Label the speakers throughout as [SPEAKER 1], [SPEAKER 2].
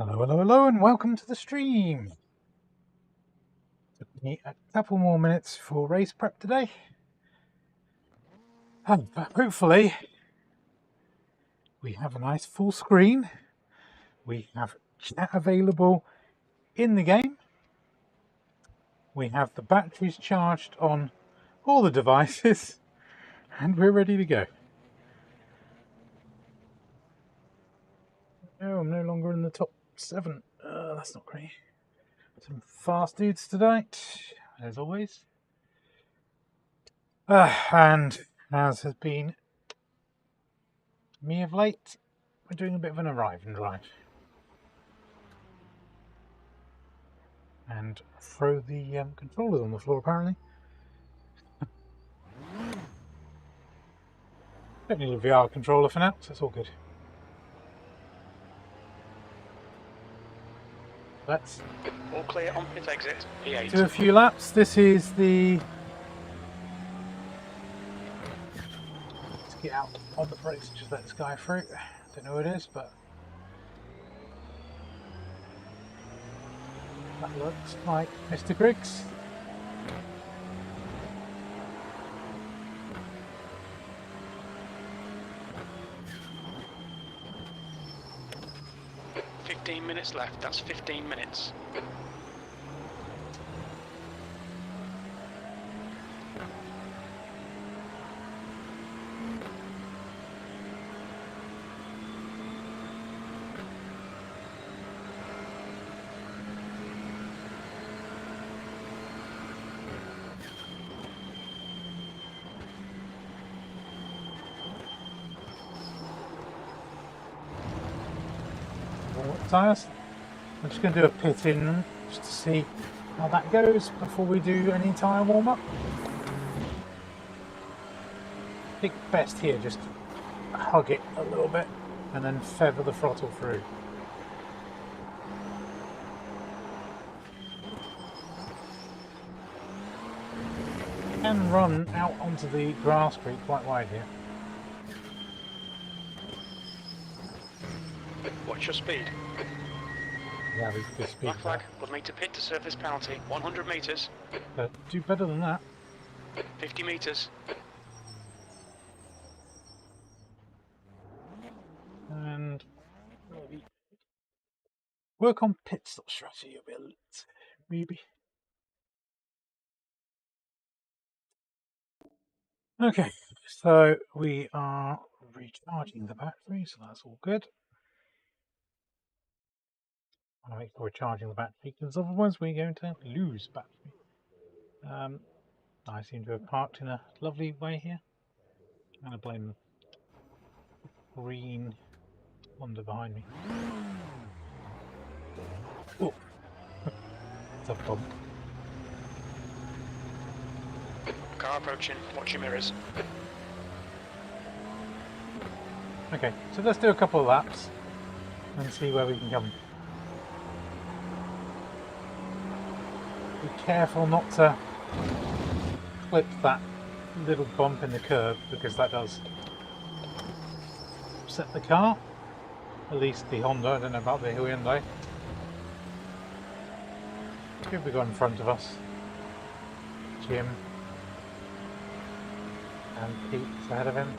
[SPEAKER 1] Hello, hello, hello, and welcome to the stream. Took me a couple more minutes for race prep today. But hopefully, we have a nice full screen. We have chat available in the game. We have the batteries charged on all the devices, and we're ready to go. No, I'm no longer in the top 7. That's not great. Some fast dudes tonight, as always. And as has been me of late, we're doing a bit of an arrive and drive. And throw the controllers on the floor, apparently. Don't need a VR controller for now, so it's all good. Let's
[SPEAKER 2] all clear on pit exit. P8.
[SPEAKER 1] do a few laps. This is the... Let's get out on the brakes and just let this guy through. Don't know who it is, but... that looks like Mr. Griggs.
[SPEAKER 2] Minutes left, that's 15 minutes.
[SPEAKER 1] Tyres. I'm just going to do a pit in just to see how that goes before we do any tyre warm up. I think best here just hug it a little bit and then feather the throttle through. And run out onto the grass street quite wide here.
[SPEAKER 2] Watch your speed.
[SPEAKER 1] Yeah, we can speed.
[SPEAKER 2] Black flag, we'll need to pit to serve this penalty. 100 metres.
[SPEAKER 1] Do better than that.
[SPEAKER 2] 50 metres.
[SPEAKER 1] And maybe work on pit stop strategy a bit, maybe. Okay, so we are recharging the battery, so that's all good. I want to make sure we're charging the battery, because otherwise we're going to lose battery. I seem to have parked in a lovely way here. I'm going to blame the green Honda behind me. Oh, it's a bump.
[SPEAKER 2] Car approaching, watch your mirrors.
[SPEAKER 1] Okay, so let's do a couple of laps and see where we can come. Be careful not to clip that little bump in the curb, because that does upset the car. At least the Honda, I don't know about the Hyundai. Who have we got in front of us? Jim. And Pete's ahead of him.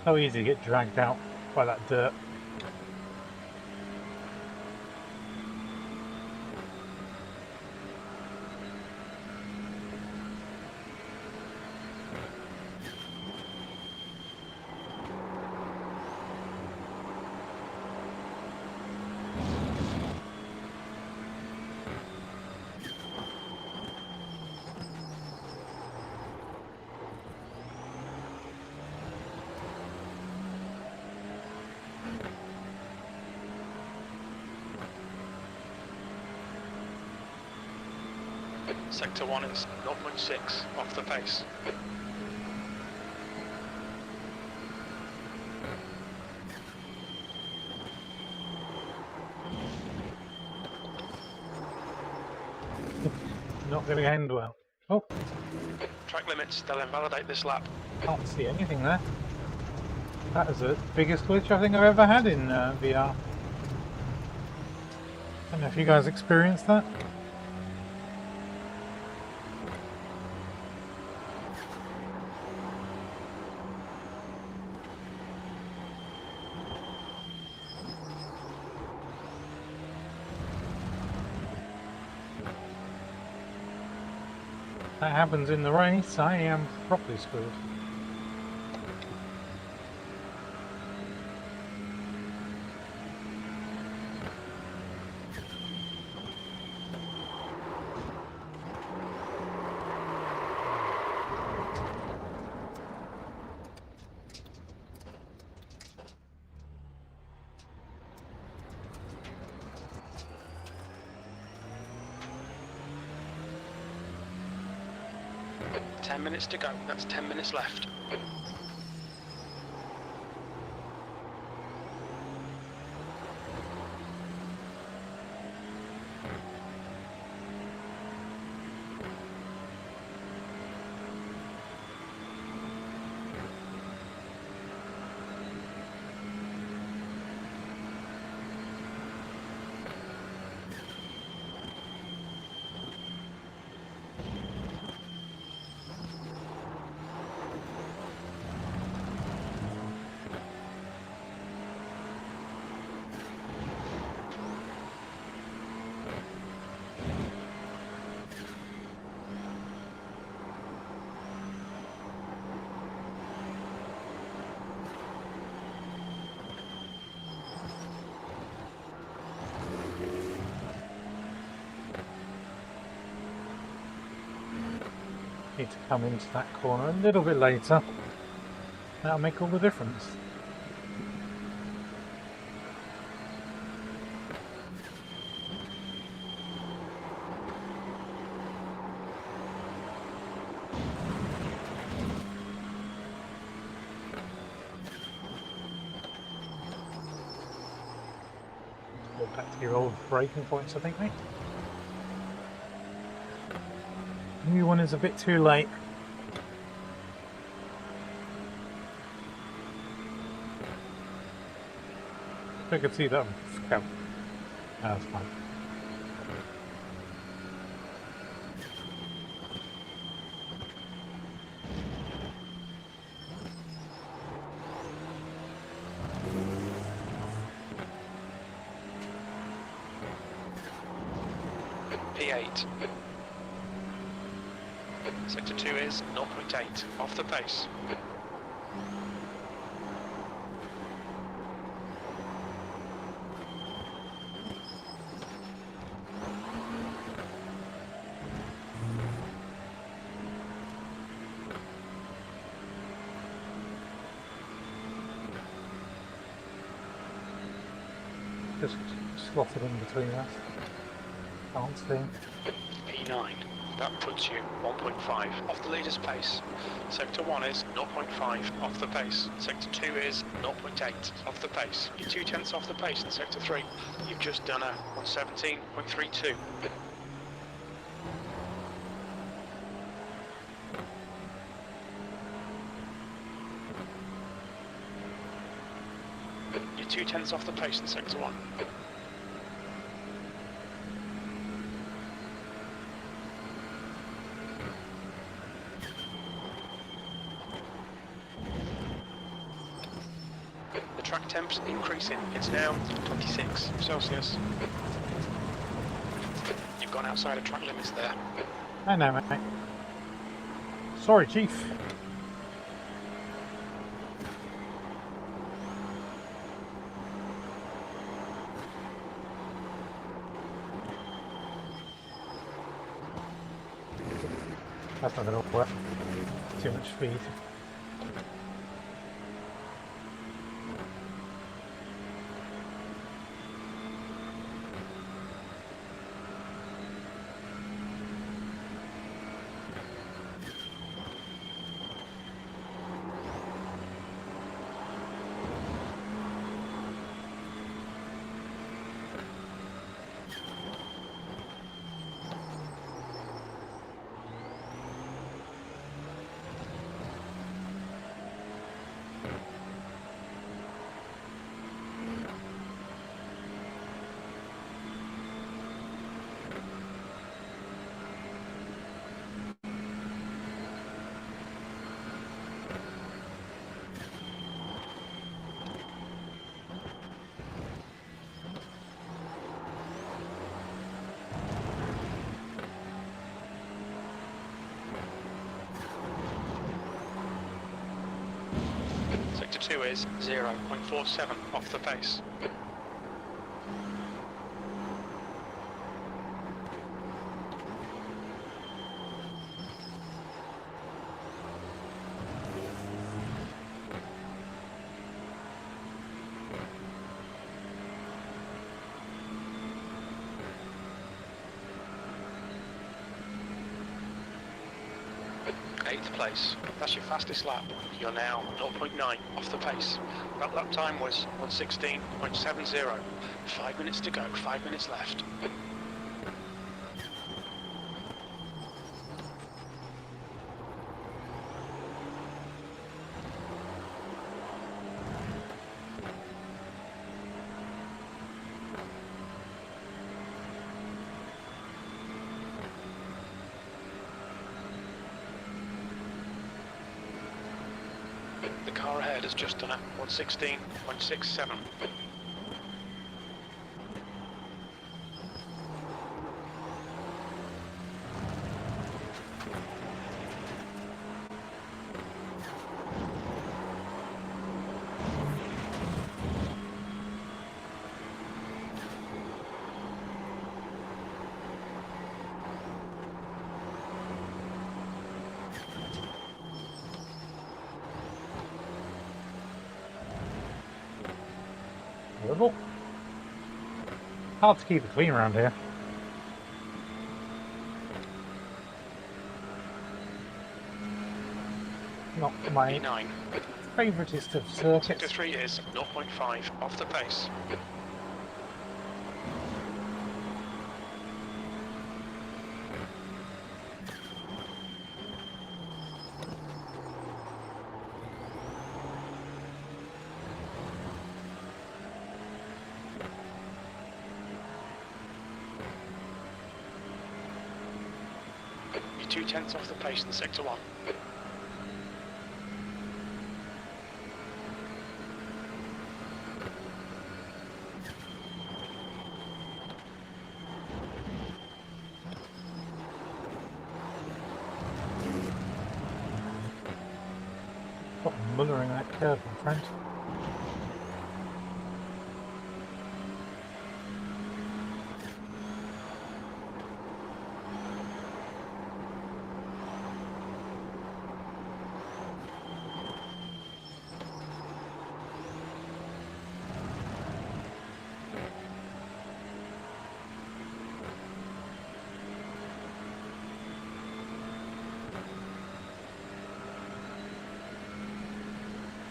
[SPEAKER 1] So easy to get dragged out by that dirt.
[SPEAKER 2] Sector 1 is 0.6 off the pace.
[SPEAKER 1] Not going to end well. Oh,
[SPEAKER 2] Track limits, they'll invalidate this lap.
[SPEAKER 1] can't see anything there. That is the biggest glitch I think I've ever had in VR. I don't know if you guys experienced that. That happens in the race, I am properly screwed.
[SPEAKER 2] Ten minutes to go, that's 10 minutes left. Need to come into that corner a little bit later. That'll make all the difference. Go back to your old braking points, I think, mate. New one is a bit too late. I could see that. Oh, that's fine. P8. Sector 2 is 0.8 off the pace.
[SPEAKER 1] Just slotted in between us. Can't see.
[SPEAKER 2] P9. That puts you 1.5 off the leader's pace. Sector 1 is 0.5 off the pace. Sector 2 is 0.8 off the pace. You're 2/10 off the pace in Sector 3. You've just done a 117.32. You're 2/10 off the pace in Sector 1. Track temps increasing. It's now 26 Celsius. You've gone outside of track limits there.
[SPEAKER 1] I know, mate. Sorry, Chief. That's not going to work. Too much speed.
[SPEAKER 2] 2 is 0.47 off the pace. Eighth place. That's your fastest lap. You're now 0.9 off the pace. That lap time was 1:16.70. 5 minutes to go, 5 minutes left. The car ahead has just done a 1:16.67.
[SPEAKER 1] Horrible. Hard to keep it clean around here. Not my
[SPEAKER 2] P9.
[SPEAKER 1] favouriteest of
[SPEAKER 2] Sector
[SPEAKER 1] circuits.
[SPEAKER 2] 3 is 0.5 off the pace. You're 0.2 off the pace in sector 1.
[SPEAKER 1] Stop mullering that curve, my friend.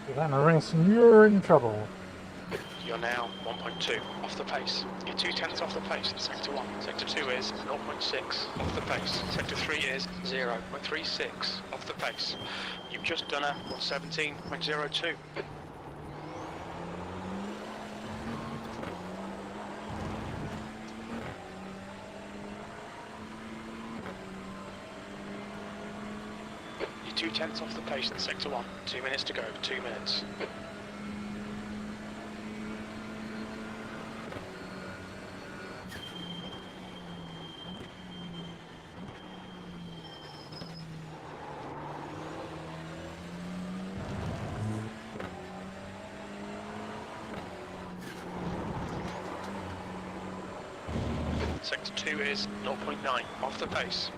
[SPEAKER 1] If I'm a race and you're in trouble.
[SPEAKER 2] You're now 1.2 off the pace. You're 0.2 off the pace in sector 1. Sector 2 is 0.6 off the pace. Sector 3 is 0.36 off the pace. You've just done a 1:17.02. You're 0.2 off the pace in sector 1. 2 minutes to go, 2 minutes. Sector 2 is 0.9 off the pace.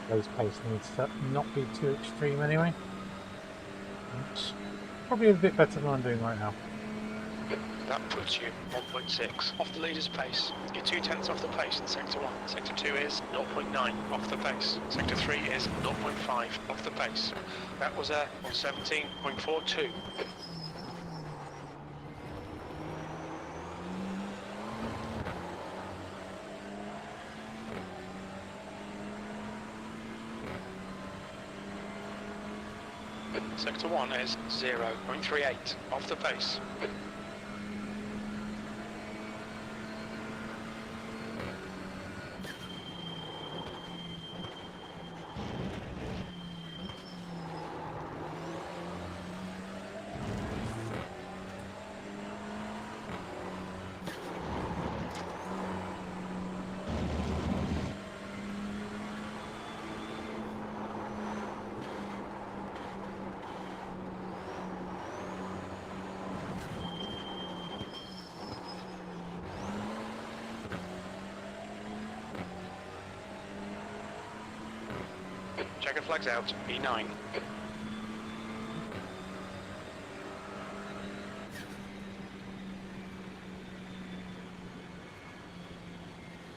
[SPEAKER 1] Those pace needs to not be too extreme anyway. It's probably a bit better than I'm doing right now.
[SPEAKER 2] That puts you 1.6 off the leader's pace. You're 0.2 off the pace in sector 1. Sector 2 is 0.9 off the pace. Sector 3 is 0.5 off the pace. That was a 1:17.42. Sector 1 is 0.38 off the pace. Checker flags out, P9.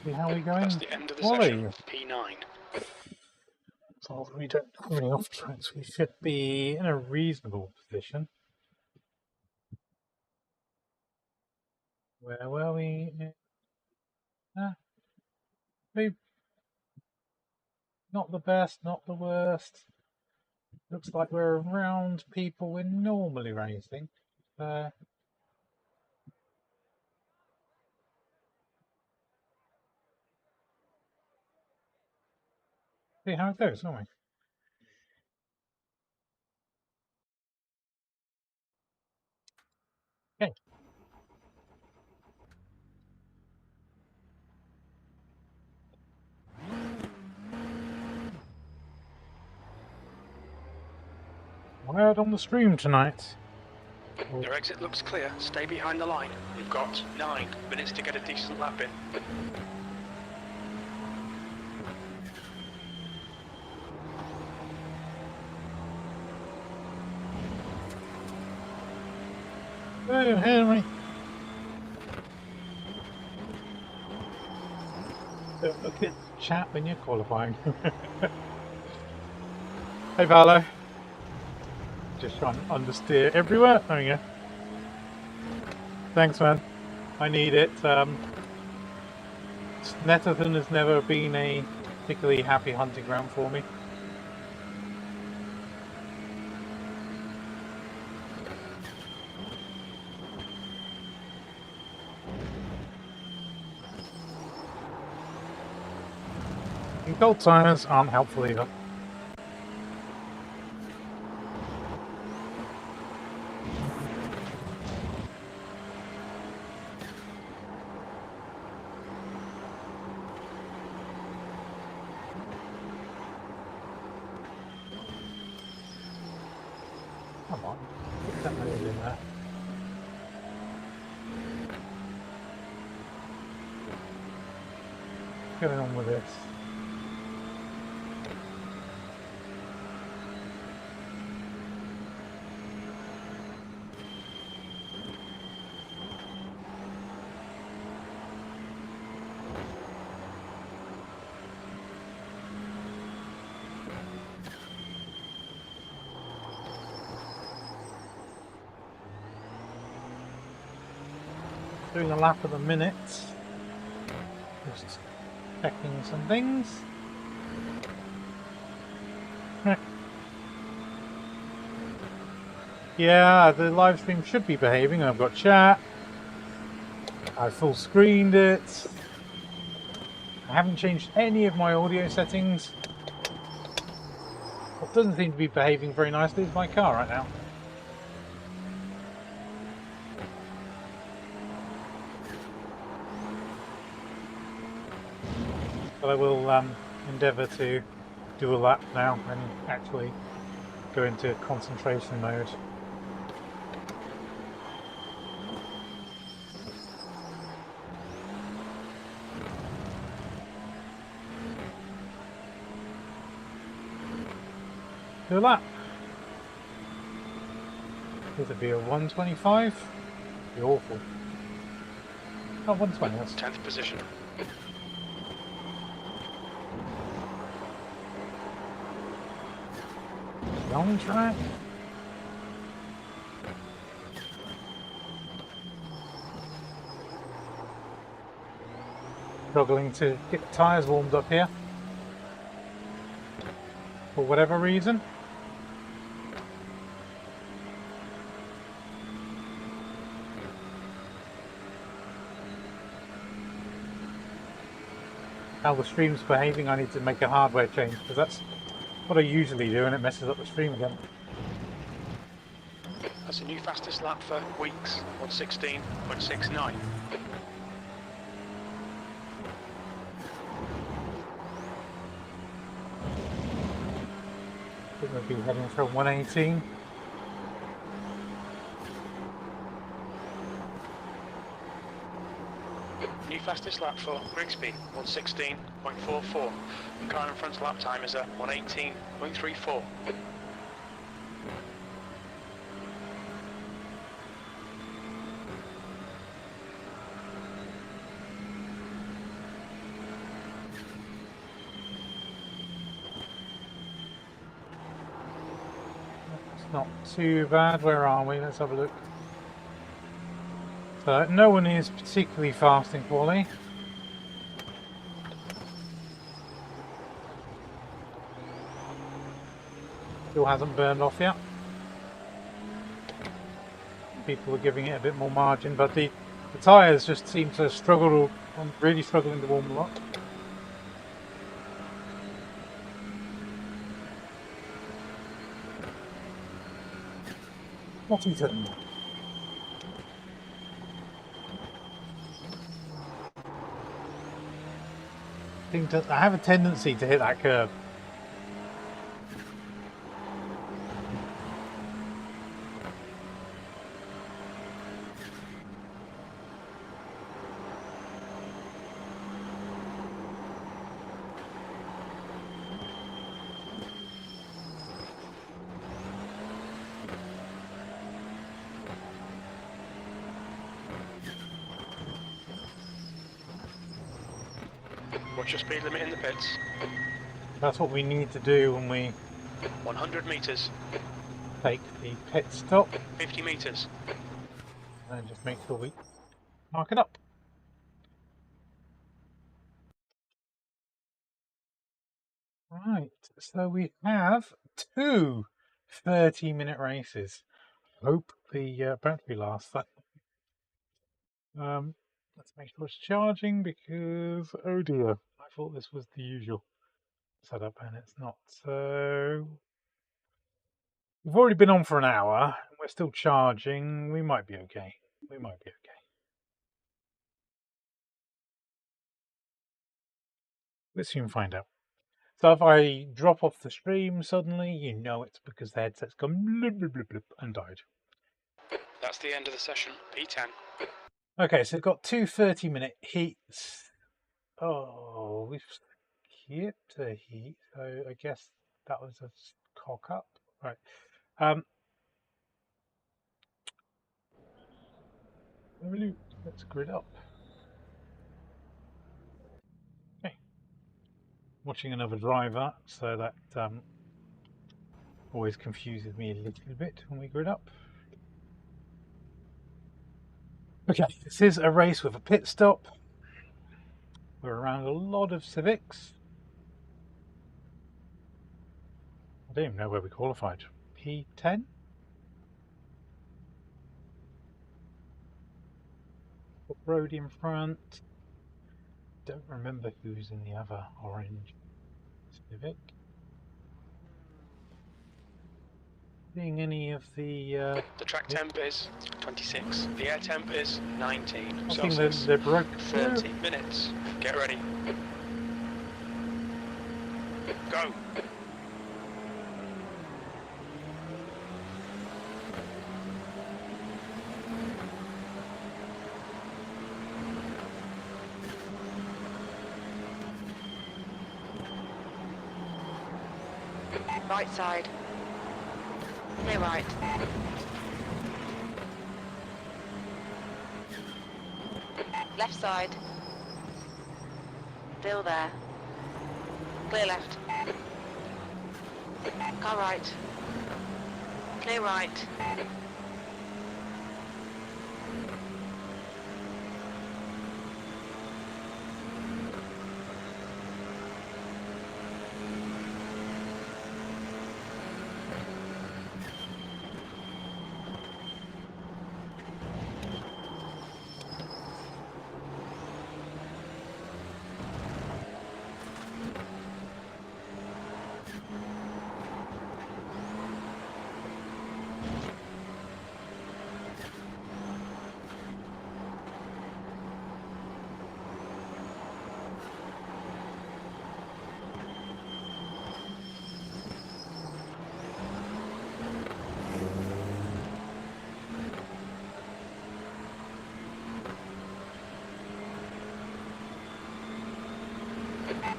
[SPEAKER 1] See how we going?
[SPEAKER 2] That's the end of the
[SPEAKER 1] Wally.
[SPEAKER 2] session, P9.
[SPEAKER 1] So we don't have any off tracks. We should be in a reasonable position. Where were we? Maybe not the best, not the worst. Looks like we're around people we're normally racing. See how it goes, won't we? Okay. Word on the stream tonight.
[SPEAKER 2] Your exit looks clear. Stay behind the line. You've got 9 minutes to get a decent lap in.
[SPEAKER 1] Oh, Henry. Don't look at chat when you're qualifying. Hey, Paolo. Just trying to understeer everywhere. There we go. Thanks, man. I need it. Snetterton has never been a particularly happy hunting ground for me. And cold tires aren't helpful either. Come on, get that nose in there. What's going on with this? Doing a lap of the minute. Just checking some things. Yeah, the live stream should be behaving. I've got chat. I full screened it. I haven't changed any of my audio settings. What doesn't seem to be behaving very nicely is my car right now. But I will endeavour to do a lap now and actually go into concentration mode. Do a lap. Would it be a 125? Be awful. Oh, 120. That's
[SPEAKER 2] 10th position.
[SPEAKER 1] long track. Struggling to get the tyres warmed up here. For whatever reason. How the stream's behaving, I need to make a hardware change because that's what I usually do and it messes up the stream again.
[SPEAKER 2] That's a new fastest lap for weeks, 1:16.69.
[SPEAKER 1] I think we'll be heading for 118.
[SPEAKER 2] New fastest lap for Grigsby, 1:16.44. And car in front's lap time is at 1:18.34.
[SPEAKER 1] Not too bad. Where are we? Let's have a look. So no one is particularly fast in quali. Still hasn't burned off yet. People are giving it a bit more margin, but the tyres just seem to struggle, really struggling to warm them up. Nottington. I have a tendency to hit that curb.
[SPEAKER 2] What's your speed limit in the pits?
[SPEAKER 1] That's what we need to do when we
[SPEAKER 2] 100 metres.
[SPEAKER 1] take the pit stop.
[SPEAKER 2] 50 metres.
[SPEAKER 1] And just make sure we mark it up. Right, so we have two 30-minute races. Hope the battery lasts that. Let's make sure it's charging because, oh dear, I thought this was the usual setup and it's not. So we've already been on for an hour and we're still charging. We might be okay. We might be okay. Let's soon find out. So if I drop off the stream suddenly, you know it's because the headset's gone blip, blip, blip, blip, and died.
[SPEAKER 2] That's the end of the session. P10.
[SPEAKER 1] Okay, so we've got two 30-minute heats. Oh, we've skipped a heat, so I guess that was a cock up. Right. Let's grid up. Okay. Watching another driver, so that always confuses me a little bit when we grid up. Okay, this is a race with a pit stop. We're around a lot of Civics. I don't even know where we qualified. P10? Road in front. Don't remember who's in the other orange Civic. Seeing any of the
[SPEAKER 2] track temp is 26. The air temp is 19.
[SPEAKER 1] I think they're broke.
[SPEAKER 2] 30 minutes. Get ready. Go.
[SPEAKER 3] Right side. Clear right. Left side. Still there. Clear left. Car right. Clear right.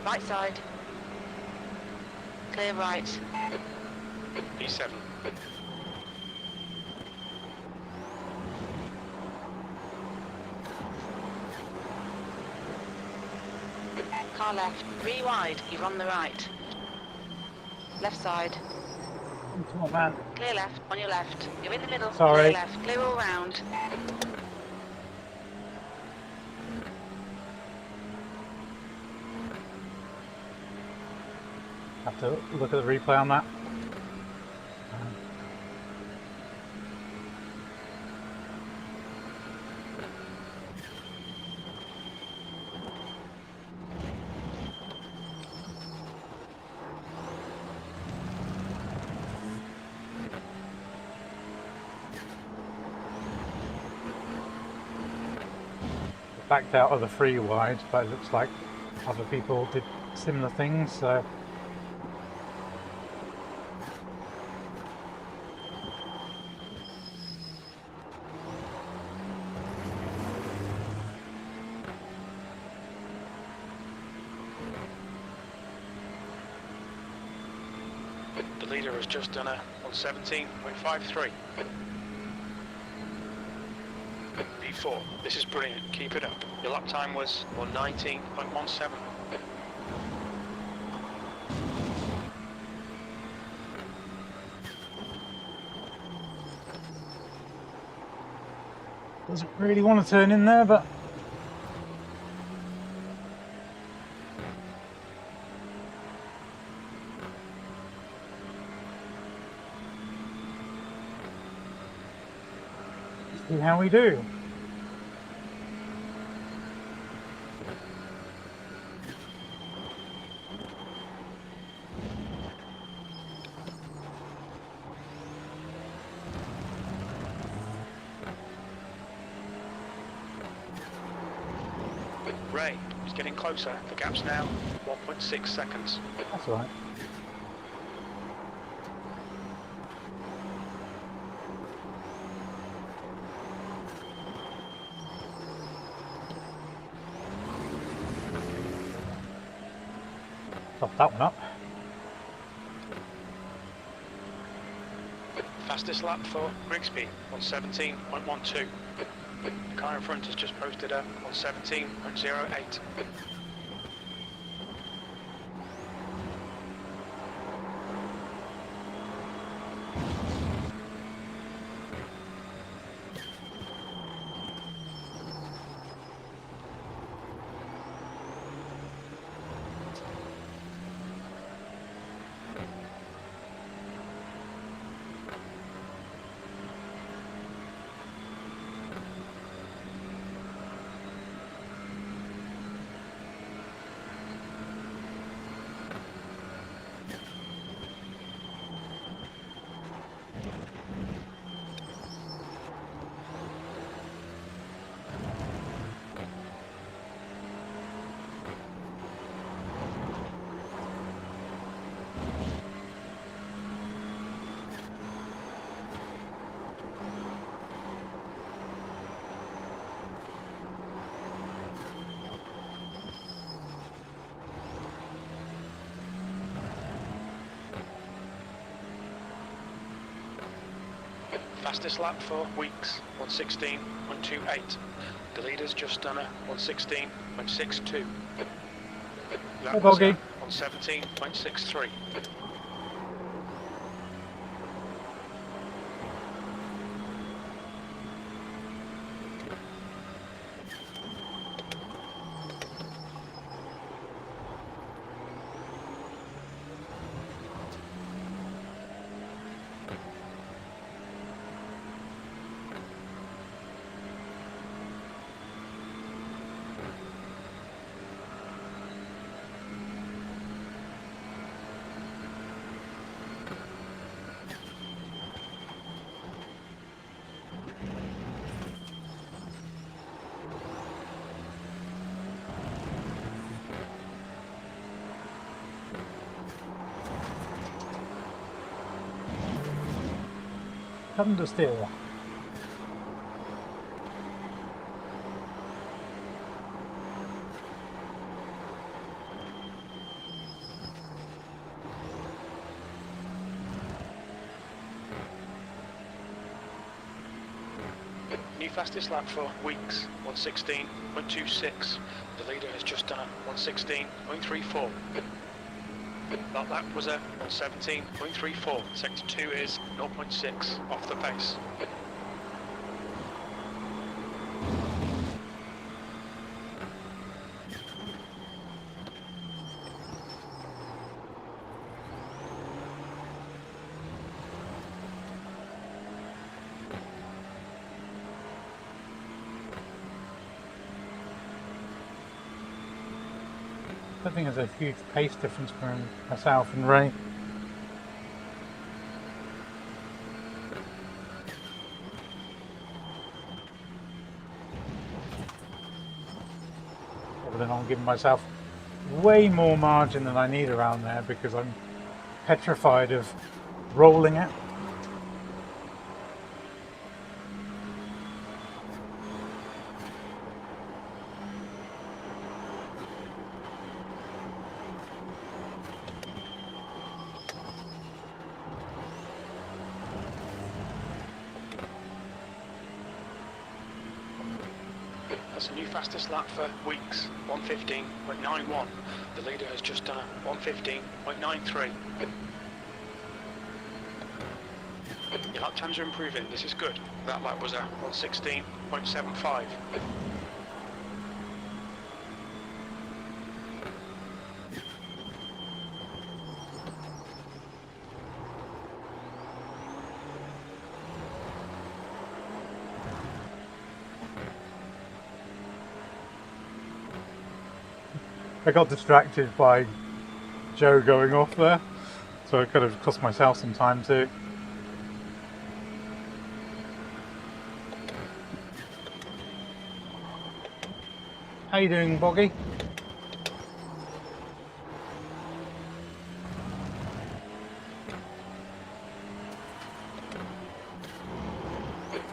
[SPEAKER 3] Right side. Clear right.
[SPEAKER 2] P7.
[SPEAKER 3] Car left. 3 wide. You're on the right. Left side.
[SPEAKER 1] Come on, man.
[SPEAKER 3] Clear left. On your left. You're in the middle.
[SPEAKER 1] Sorry.
[SPEAKER 3] Clear left. Clear all round.
[SPEAKER 1] Have to look at the replay on that. Backed out of the 3 wide, but it looks like other people did similar things, so
[SPEAKER 2] The leader has just done a 117.53. P4. This is brilliant. Keep it up. Your lap time was 119.17.
[SPEAKER 1] doesn't really want to turn in there, but see how we do.
[SPEAKER 2] Ray is getting closer. The gap's now 1.6 seconds.
[SPEAKER 1] That's all right. Top that one up.
[SPEAKER 2] Fastest lap for Grigsby, 117.12. The car in front has just posted a 117.08. Fastest lap for Weeks, 116.28. The leader's just done a 116.62. That was a 117.63.
[SPEAKER 1] Understeer.
[SPEAKER 2] New fastest lap for Weeks, 1:16.26. The leader has just done a 1:16.34. That lap was a 1:17.34. Sector 2 is 0.6 off the pace.
[SPEAKER 1] I think there's a huge pace difference between myself and Ray. But then I'm giving myself way more margin than I need around there because I'm petrified of rolling it.
[SPEAKER 2] That's a new fastest lap for Weeks, 1:15.91. The leader has just done a 1:15.93. Your lap times are improving, this is good. That lap was a 1:16.75.
[SPEAKER 1] I got distracted by Joe going off there, so it could have cost myself some time too. How you doing, Boggy?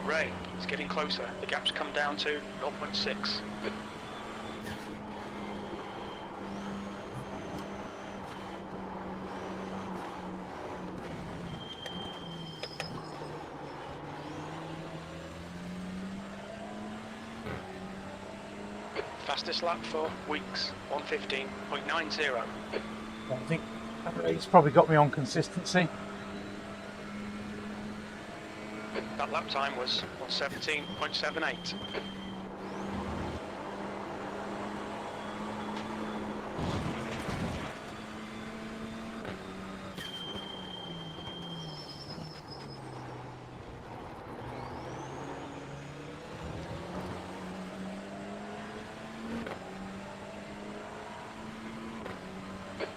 [SPEAKER 2] Ray, it's getting closer. The gap's come down to 0.6. Fastest lap for Weeks, 1:15.90.
[SPEAKER 1] I think Ray's probably got me on consistency.
[SPEAKER 2] That lap time was 1:17.78.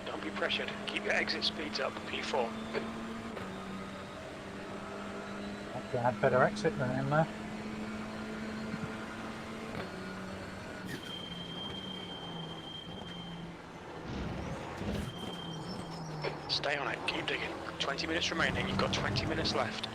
[SPEAKER 2] Don't be pressured. Keep your exit speeds up, P4.
[SPEAKER 1] I had better exit than him there.
[SPEAKER 2] Stay on it, keep digging. 20 minutes remaining, you've got 20 minutes left.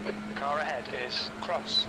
[SPEAKER 2] The car ahead is Cross.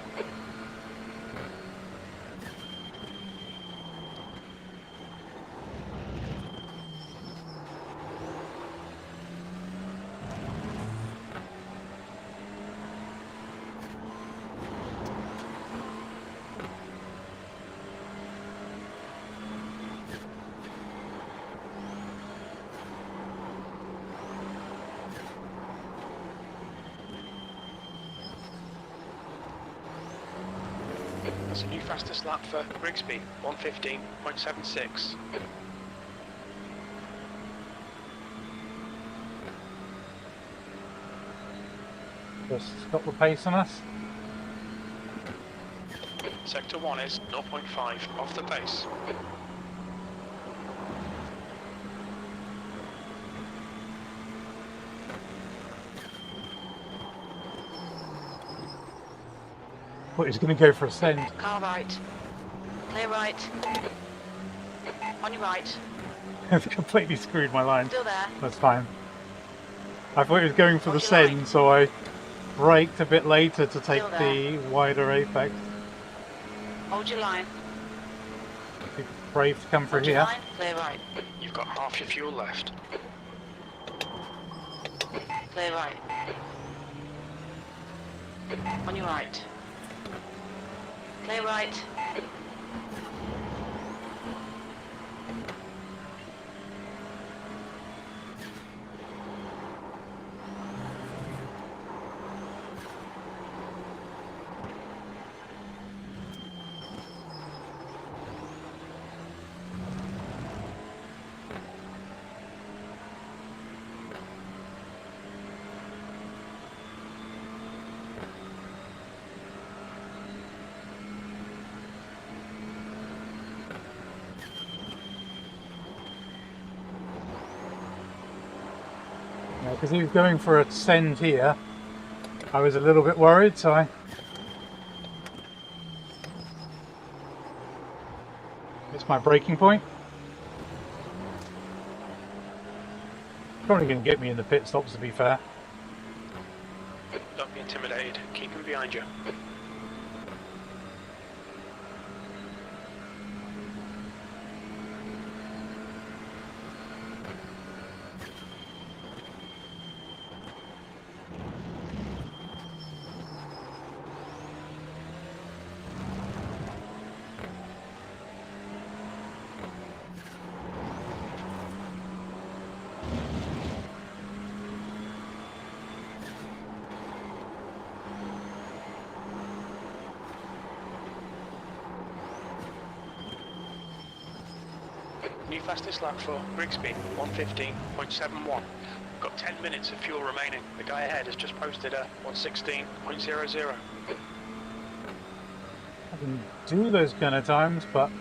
[SPEAKER 2] That's a new fastest lap for Grigsby, 1:15.76.
[SPEAKER 1] Just got the pace on us.
[SPEAKER 2] Sector 1 is 0.5 off the pace.
[SPEAKER 1] Thought he was going to go for a send.
[SPEAKER 3] Car right. Clear right. On your right.
[SPEAKER 1] I've completely screwed my line.
[SPEAKER 3] Still there.
[SPEAKER 1] That's fine. I thought he was going for the
[SPEAKER 3] Hold your line.
[SPEAKER 1] send, so I braked a bit later to take
[SPEAKER 3] Still
[SPEAKER 1] the
[SPEAKER 3] there.
[SPEAKER 1] wider apex.
[SPEAKER 3] Hold your line.
[SPEAKER 1] Be brave to come through
[SPEAKER 3] Hold your
[SPEAKER 1] here.
[SPEAKER 3] line. Clear right.
[SPEAKER 2] You've got half your fuel left.
[SPEAKER 3] Clear right. On your right. Clear right.
[SPEAKER 1] Because he was going for a send here. I was a little bit worried, so I... It's my braking point. Probably going to get me in the pit stops, to be fair.
[SPEAKER 2] Don't be intimidated. Keep him behind you. New fastest lap for Grigsby, 1:15.71. Got 10 minutes of fuel remaining. The guy ahead has just posted a 1:16.00.
[SPEAKER 1] I can do those kind of times, but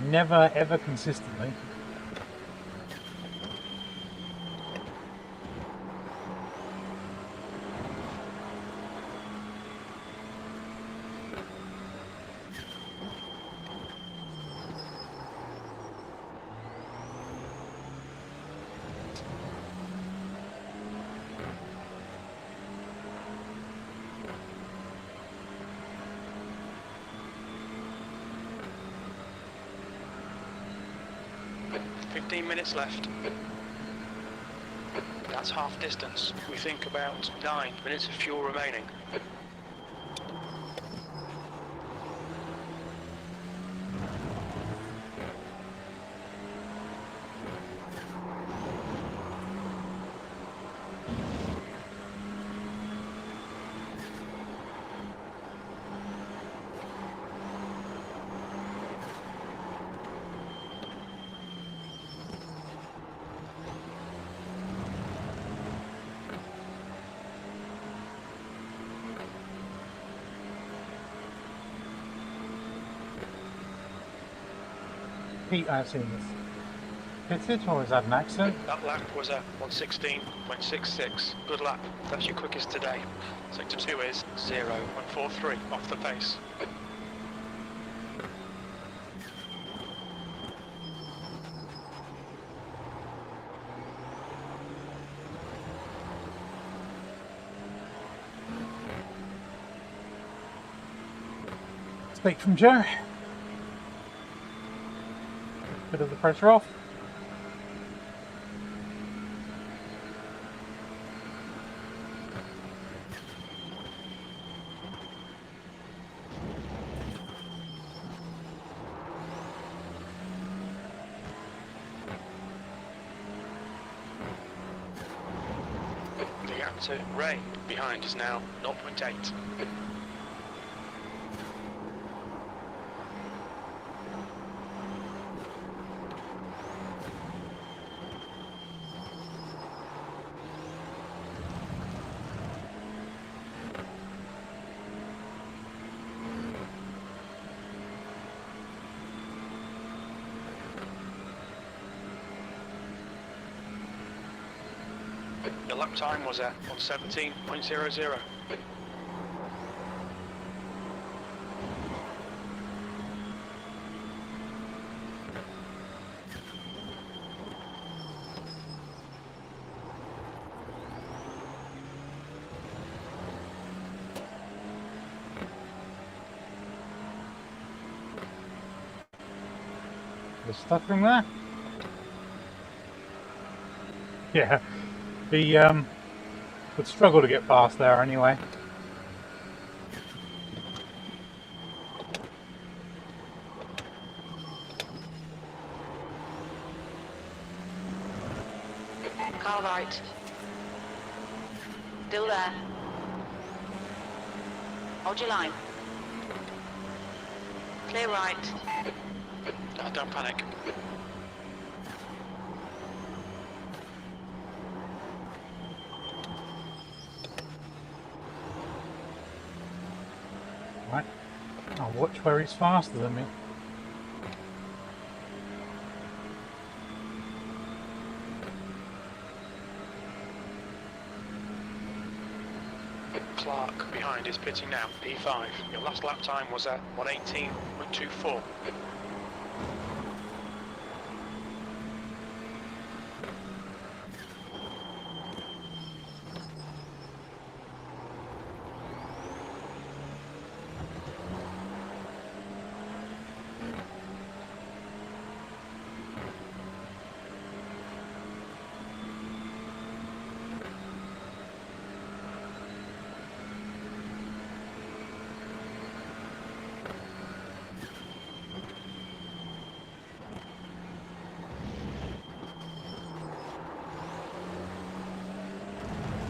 [SPEAKER 1] never ever consistently.
[SPEAKER 2] Minutes left. That's half distance. We think about 9 minutes of fuel remaining.
[SPEAKER 1] Pete, I've seen this. Pitted, or is that an accident?
[SPEAKER 2] That lap was a 1:16.66. Good lap. That's your quickest today. Sector 2 is 0.43 off the pace.
[SPEAKER 1] Speak from Joe. Bit of the pressure off.
[SPEAKER 2] The gap to Ray behind is now 0.8. Your lap time was at 1:17.00.
[SPEAKER 1] The stuttering there? Yeah, he would struggle to get past there anyway.
[SPEAKER 3] Car right. Still there. Hold your line. Clear right.
[SPEAKER 2] Don't panic.
[SPEAKER 1] Right, I'll watch where he's faster than me.
[SPEAKER 2] Clark behind is pitting now, P5. Your last lap time was at 1:18.24.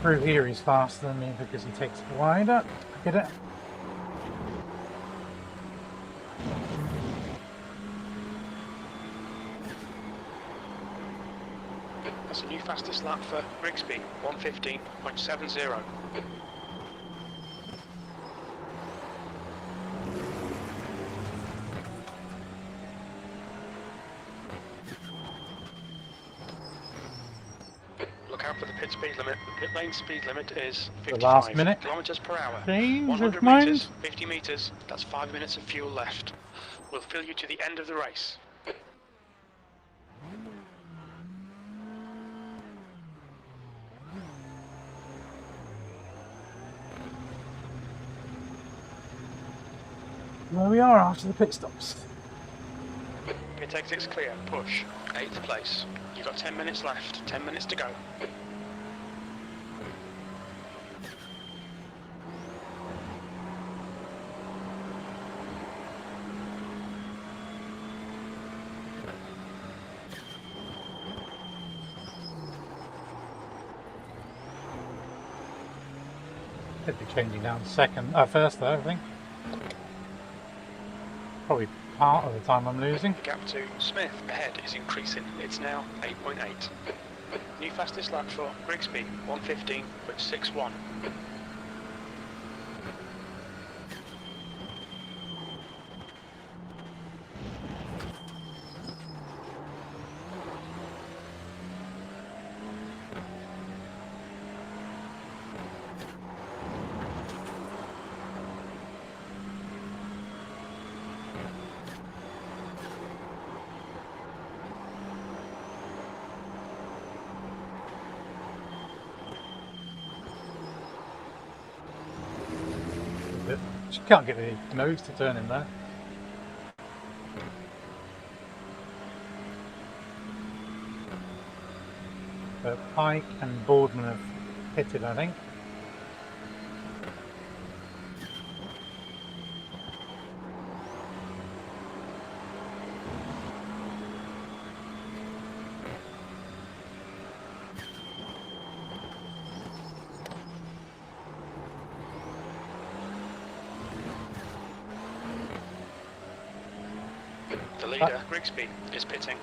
[SPEAKER 1] Through here he's faster than me because he takes it wider. Get it?
[SPEAKER 2] That's a new fastest lap for Grigsby, 1:15.70. Look out for the pit speed limit. The pit lane speed limit is 55
[SPEAKER 1] last minute.
[SPEAKER 2] kilometers per hour.
[SPEAKER 1] Change of
[SPEAKER 2] 100
[SPEAKER 1] mind.
[SPEAKER 2] meters, 50 meters. That's 5 minutes of fuel left. We'll fill you to the end of the race.
[SPEAKER 1] There we are after the pit stops.
[SPEAKER 2] Pit exit's clear. Push. 8th place. You've got 10 minutes left. 10 minutes to go.
[SPEAKER 1] Could be changing down first though, I think. Probably part of the time I'm losing.
[SPEAKER 2] The gap to Smith ahead is increasing. It's now 8.8. New fastest lap for Grigsby, 1:15.61.
[SPEAKER 1] She can't get the nose to turn in there. But Pike and Boardman have pitted, I think.
[SPEAKER 2] The leader, Grigsby, is pitting.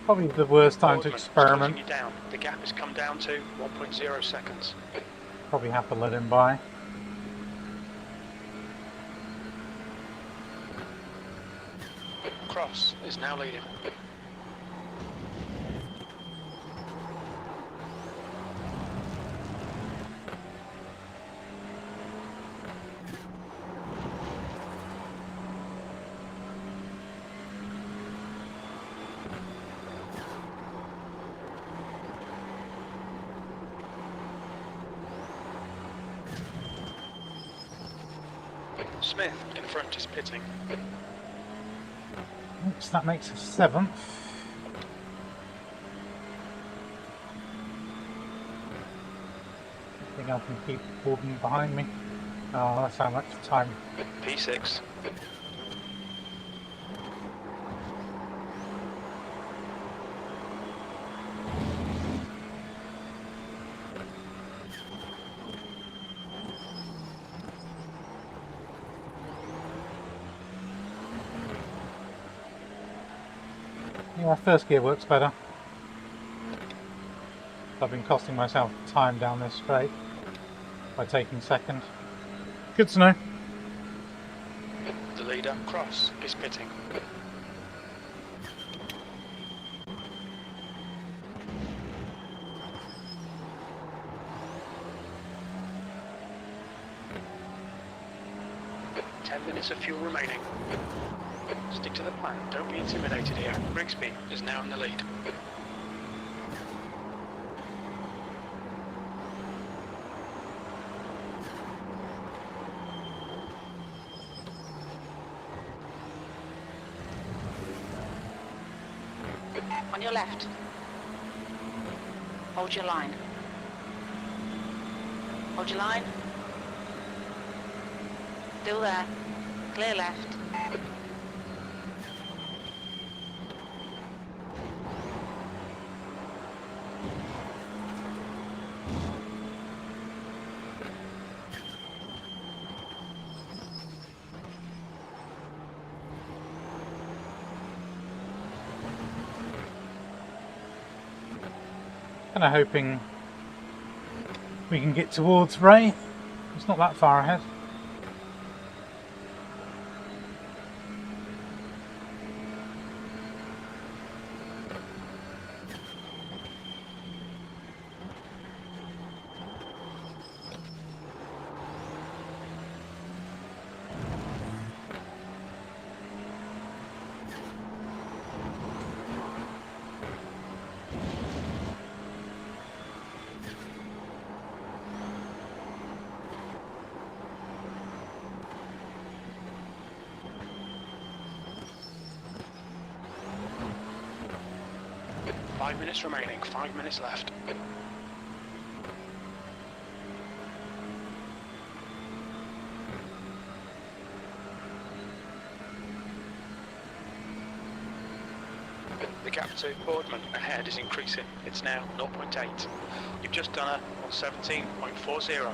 [SPEAKER 1] Probably the worst time to
[SPEAKER 2] Boardman is
[SPEAKER 1] experiment.
[SPEAKER 2] closing you down. The gap has come down to 1.0 seconds.
[SPEAKER 1] Probably have to let him by.
[SPEAKER 2] Cross is now leading. Smith in front is pitting.
[SPEAKER 1] Oops, that makes us 7th. I think I can keep Gordon behind me. Oh, that's how much time.
[SPEAKER 2] P6.
[SPEAKER 1] Yeah, first gear works better. I've been costing myself time down this straight by taking second. Good to know.
[SPEAKER 2] The leader, Cross, is pitting. Minutes of fuel remaining. Stick to the plan, don't be intimidated here. Rigsby is now in the lead.
[SPEAKER 3] On your left. Hold your line. Hold your line. Still there. Clear left.
[SPEAKER 1] Kind of hoping we can get towards Ray. It's not that far ahead.
[SPEAKER 2] Five minutes remaining, 5 minutes left. The gap to Boardman ahead is increasing. It's now 0.8. You've just done it on 17.40.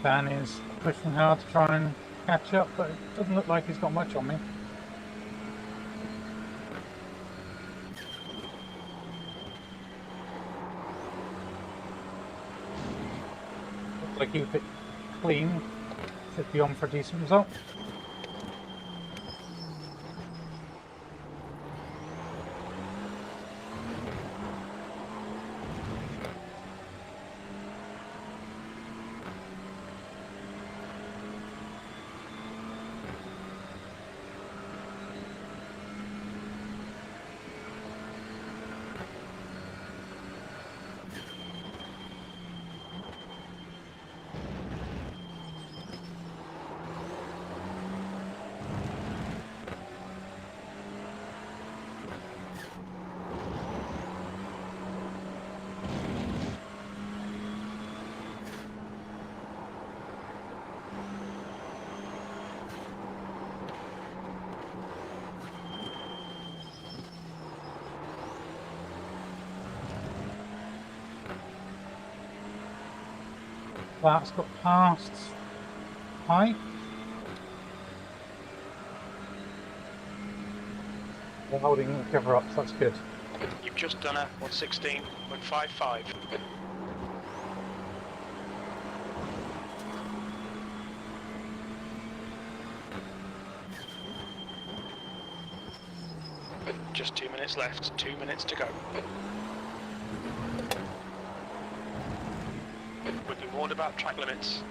[SPEAKER 1] Dan is pushing hard to try and catch up, but it doesn't look like he's got much on me. Looks like he'll fit clean, should be on for a decent result. Clark's got past high. They're holding the cover up, so that's good.
[SPEAKER 2] You've just done a 116.55. Just 2 minutes left, 2 minutes to go. We've been warned about track limits.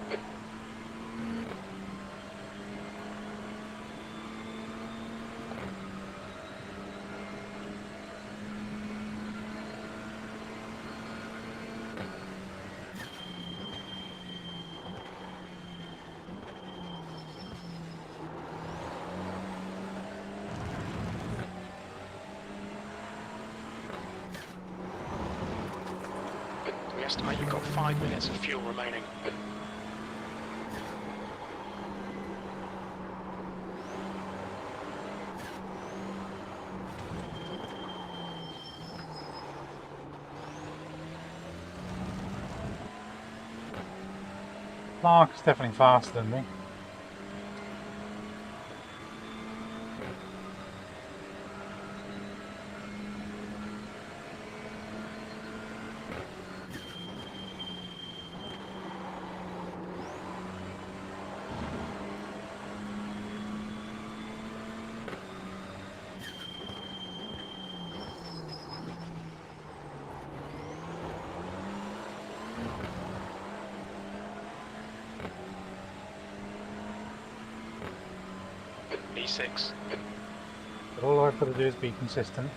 [SPEAKER 2] We estimate you've got 5 minutes of fuel remaining.
[SPEAKER 1] Clark's definitely faster than me.
[SPEAKER 2] E6.
[SPEAKER 1] But all I've got to do is be consistent.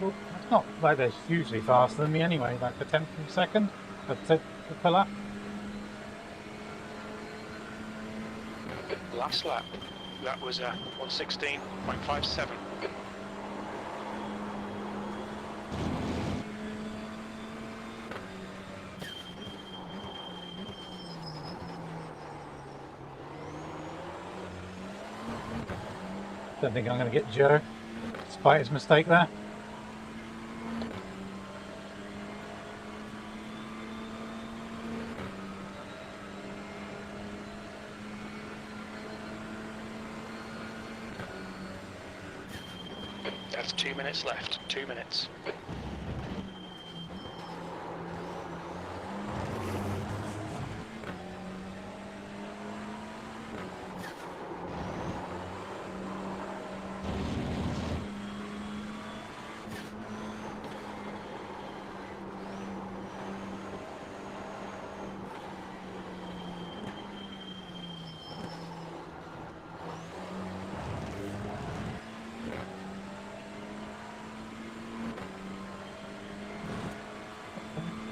[SPEAKER 1] Well, it's not like they're hugely faster than me anyway, like a tenth of a second per lap.
[SPEAKER 2] Last lap. That was a 116.57.
[SPEAKER 1] Don't think I'm going to get Joe, despite his mistake there.
[SPEAKER 2] That's 2 minutes left, 2 minutes.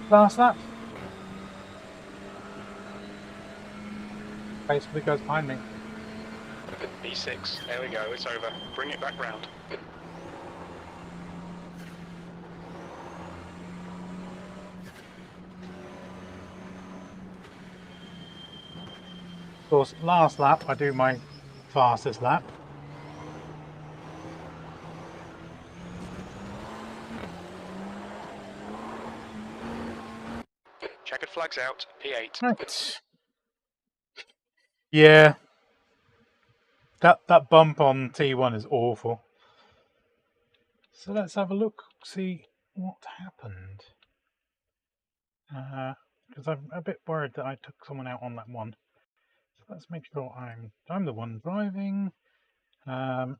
[SPEAKER 1] Last lap. Basically goes behind me.
[SPEAKER 2] E6, there we go, it's over. Bring it back round.
[SPEAKER 1] Of course, last lap I do my fastest lap.
[SPEAKER 2] Checkered flags out, P8.
[SPEAKER 1] Right. Yeah. That bump on T1 is awful. So let's have a look, see what happened. Because I'm a bit worried that I took someone out on that one. So let's make sure I'm the one driving. Well,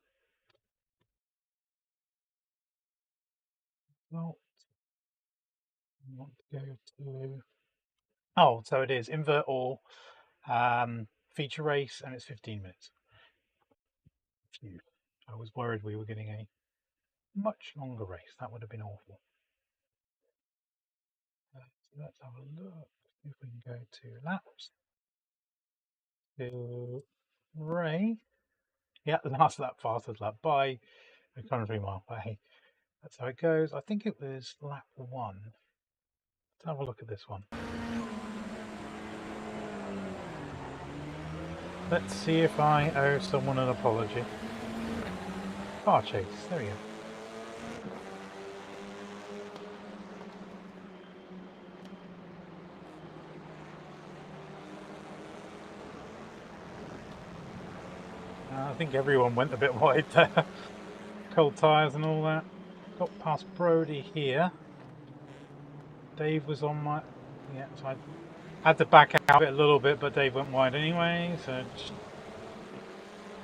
[SPEAKER 1] I want to go to... Oh, so it is invert all, feature race, and it's 15 minutes. Phew. I was worried we were getting a much longer race. That would have been awful. So let's have a look. See if we can go to laps. To Ray. Yeah, the last lap, fastest lap by a country mile. But hey, that's how it goes. I think it was lap 1. Let's have a look at this one. Let's see if I owe someone an apology. Car chase. There we go. I think everyone went a bit wide there. Cold tyres and all that. Got past Brody here. Dave was on my... Yeah, so I had to back out a little bit, but Dave went wide anyway, so just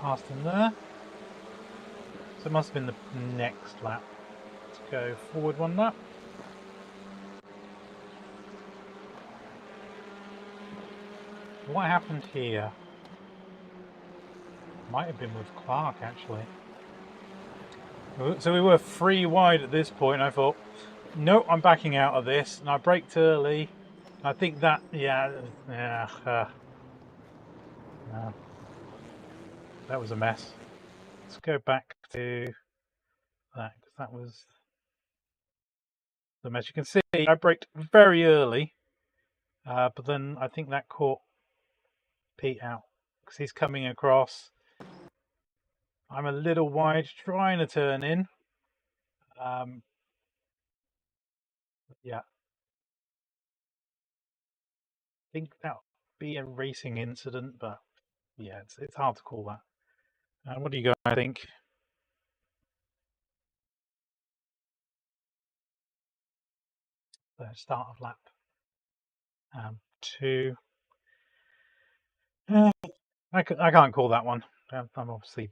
[SPEAKER 1] passed him there. So it must have been the next lap. Let's go forward 1 lap. What happened here? Might have been with Clark, actually. So we were 3 wide at this point. I thought, no, I'm backing out of this, and I braked early. I think that, that was a mess. Let's go back to that, because that was the mess. You can see I braked very early, but then I think that caught Pete out, because he's coming across. I'm a little wide, trying to turn in. Yeah. I think that would be a racing incident, but yeah, it's hard to call that. What do you guys think? The start of lap 2. I can't call that one. I'm obviously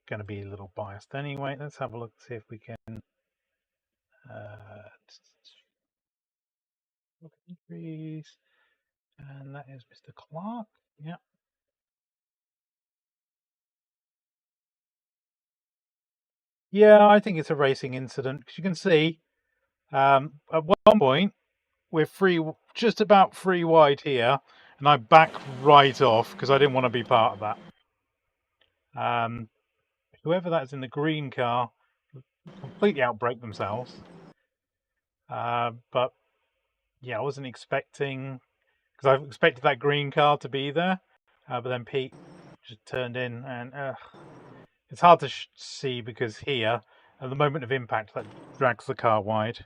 [SPEAKER 1] going to be a little biased anyway. Let's have a look, see if we can look at entries. And that is Mr. Clark. Yeah. Yeah, I think it's a racing incident, because you can see at one point we're just about 3 wide here, and I back right off because I didn't want to be part of that. Whoever that's in the green car completely outbraked themselves. But yeah, I wasn't expecting, because I expected that green car to be there, but then Pete just turned in, and it's hard to see because here, at the moment of impact, that drags the car wide.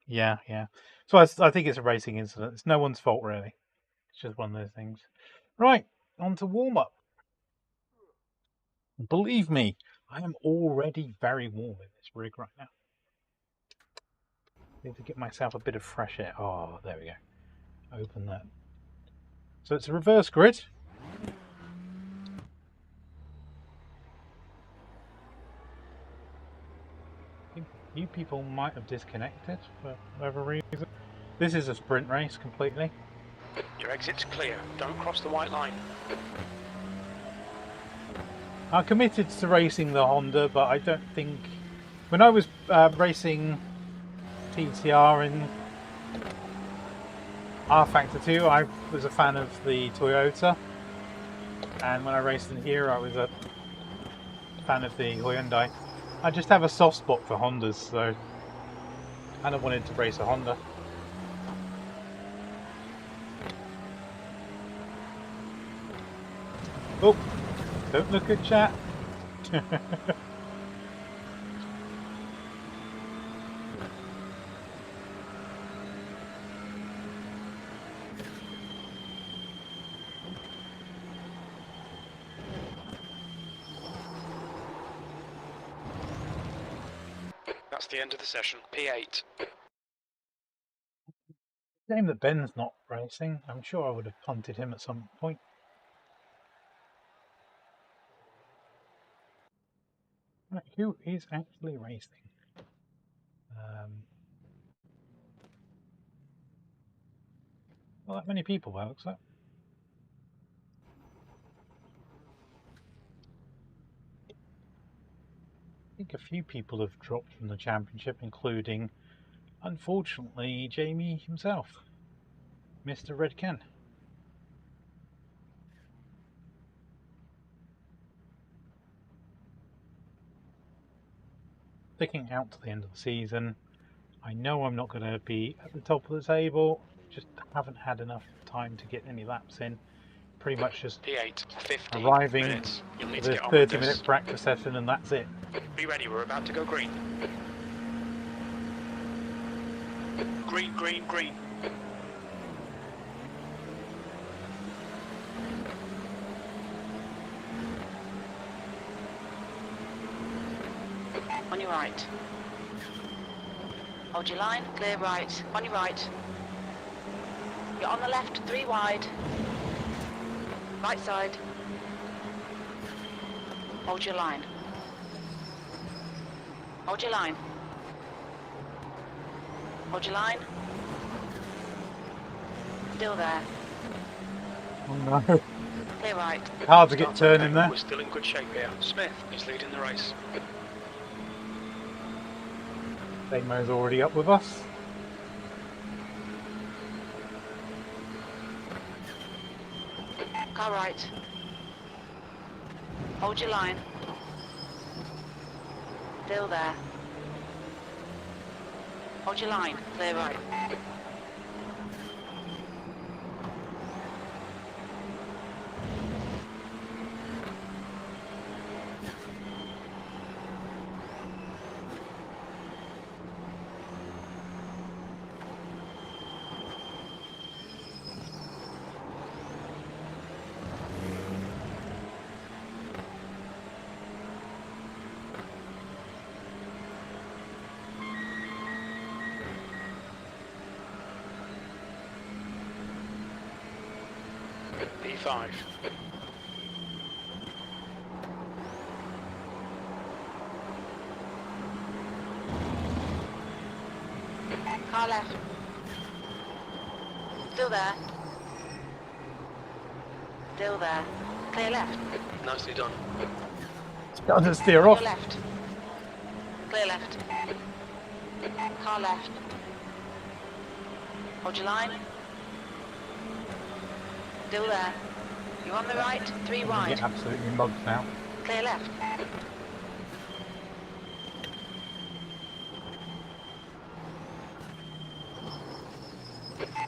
[SPEAKER 1] Yeah. So I think it's a racing incident. It's no one's fault, really. It's just one of those things. Right, on to warm-up. Believe me, I am already very warm in this rig right now. Need to get myself a bit of fresh air. Oh, there we go. Open that. So it's a reverse grid. I think a few people might have disconnected for whatever reason. This is a sprint race completely.
[SPEAKER 2] Your exit's clear. Don't cross the white line.
[SPEAKER 1] I committed to racing the Honda, but I don't think... When I was racing TCR in R Factor 2, I was a fan of the Toyota. And when I raced in here, I was a fan of the Hyundai. I just have a soft spot for Hondas, so I kind of wanted to race a Honda. Oh, don't look at chat.
[SPEAKER 2] That's the end of the session. P8.
[SPEAKER 1] Shame that Ben's not racing. I'm sure I would have punted him at some point. Right, who is actually racing? Not that many people, though, looks like. think a few people have dropped from the championship, including, unfortunately, Jamie himself, Mr. Red Ken. Looking out to the end of the season, I know I'm not going to be at the top of the table, just haven't had enough time to get any laps in. Pretty much just
[SPEAKER 2] P8, 15
[SPEAKER 1] arriving
[SPEAKER 2] minutes. You'll need
[SPEAKER 1] for
[SPEAKER 2] to
[SPEAKER 1] the
[SPEAKER 2] get on with
[SPEAKER 1] 30-minute
[SPEAKER 2] this.
[SPEAKER 1] practice session and that's it.
[SPEAKER 2] Be ready, we're about to go green. Green, green, green.
[SPEAKER 3] On your right. Hold your line, clear right. On your right. You're on the left, 3 wide. Right side. Hold your line. Hold your line. Hold your line. Still there.
[SPEAKER 1] Oh no,
[SPEAKER 3] Clear right.
[SPEAKER 1] hard to get
[SPEAKER 2] Starts
[SPEAKER 1] turning
[SPEAKER 2] okay.
[SPEAKER 1] there.
[SPEAKER 2] We're still in good shape here. Smith is leading the race.
[SPEAKER 1] Damo's already up with us.
[SPEAKER 3] Car right. Hold your line. Still there. Hold your line. Clear right.
[SPEAKER 2] P5.
[SPEAKER 3] Car left. Still there. Still there. Clear left.
[SPEAKER 2] Nicely done.
[SPEAKER 1] Got to steer
[SPEAKER 3] On
[SPEAKER 1] off.
[SPEAKER 3] your left. Clear left. Car left. Hold your line. Still there. You're on the right, 3
[SPEAKER 1] I'm
[SPEAKER 3] wide.
[SPEAKER 1] get absolutely mugged now.
[SPEAKER 3] Clear left.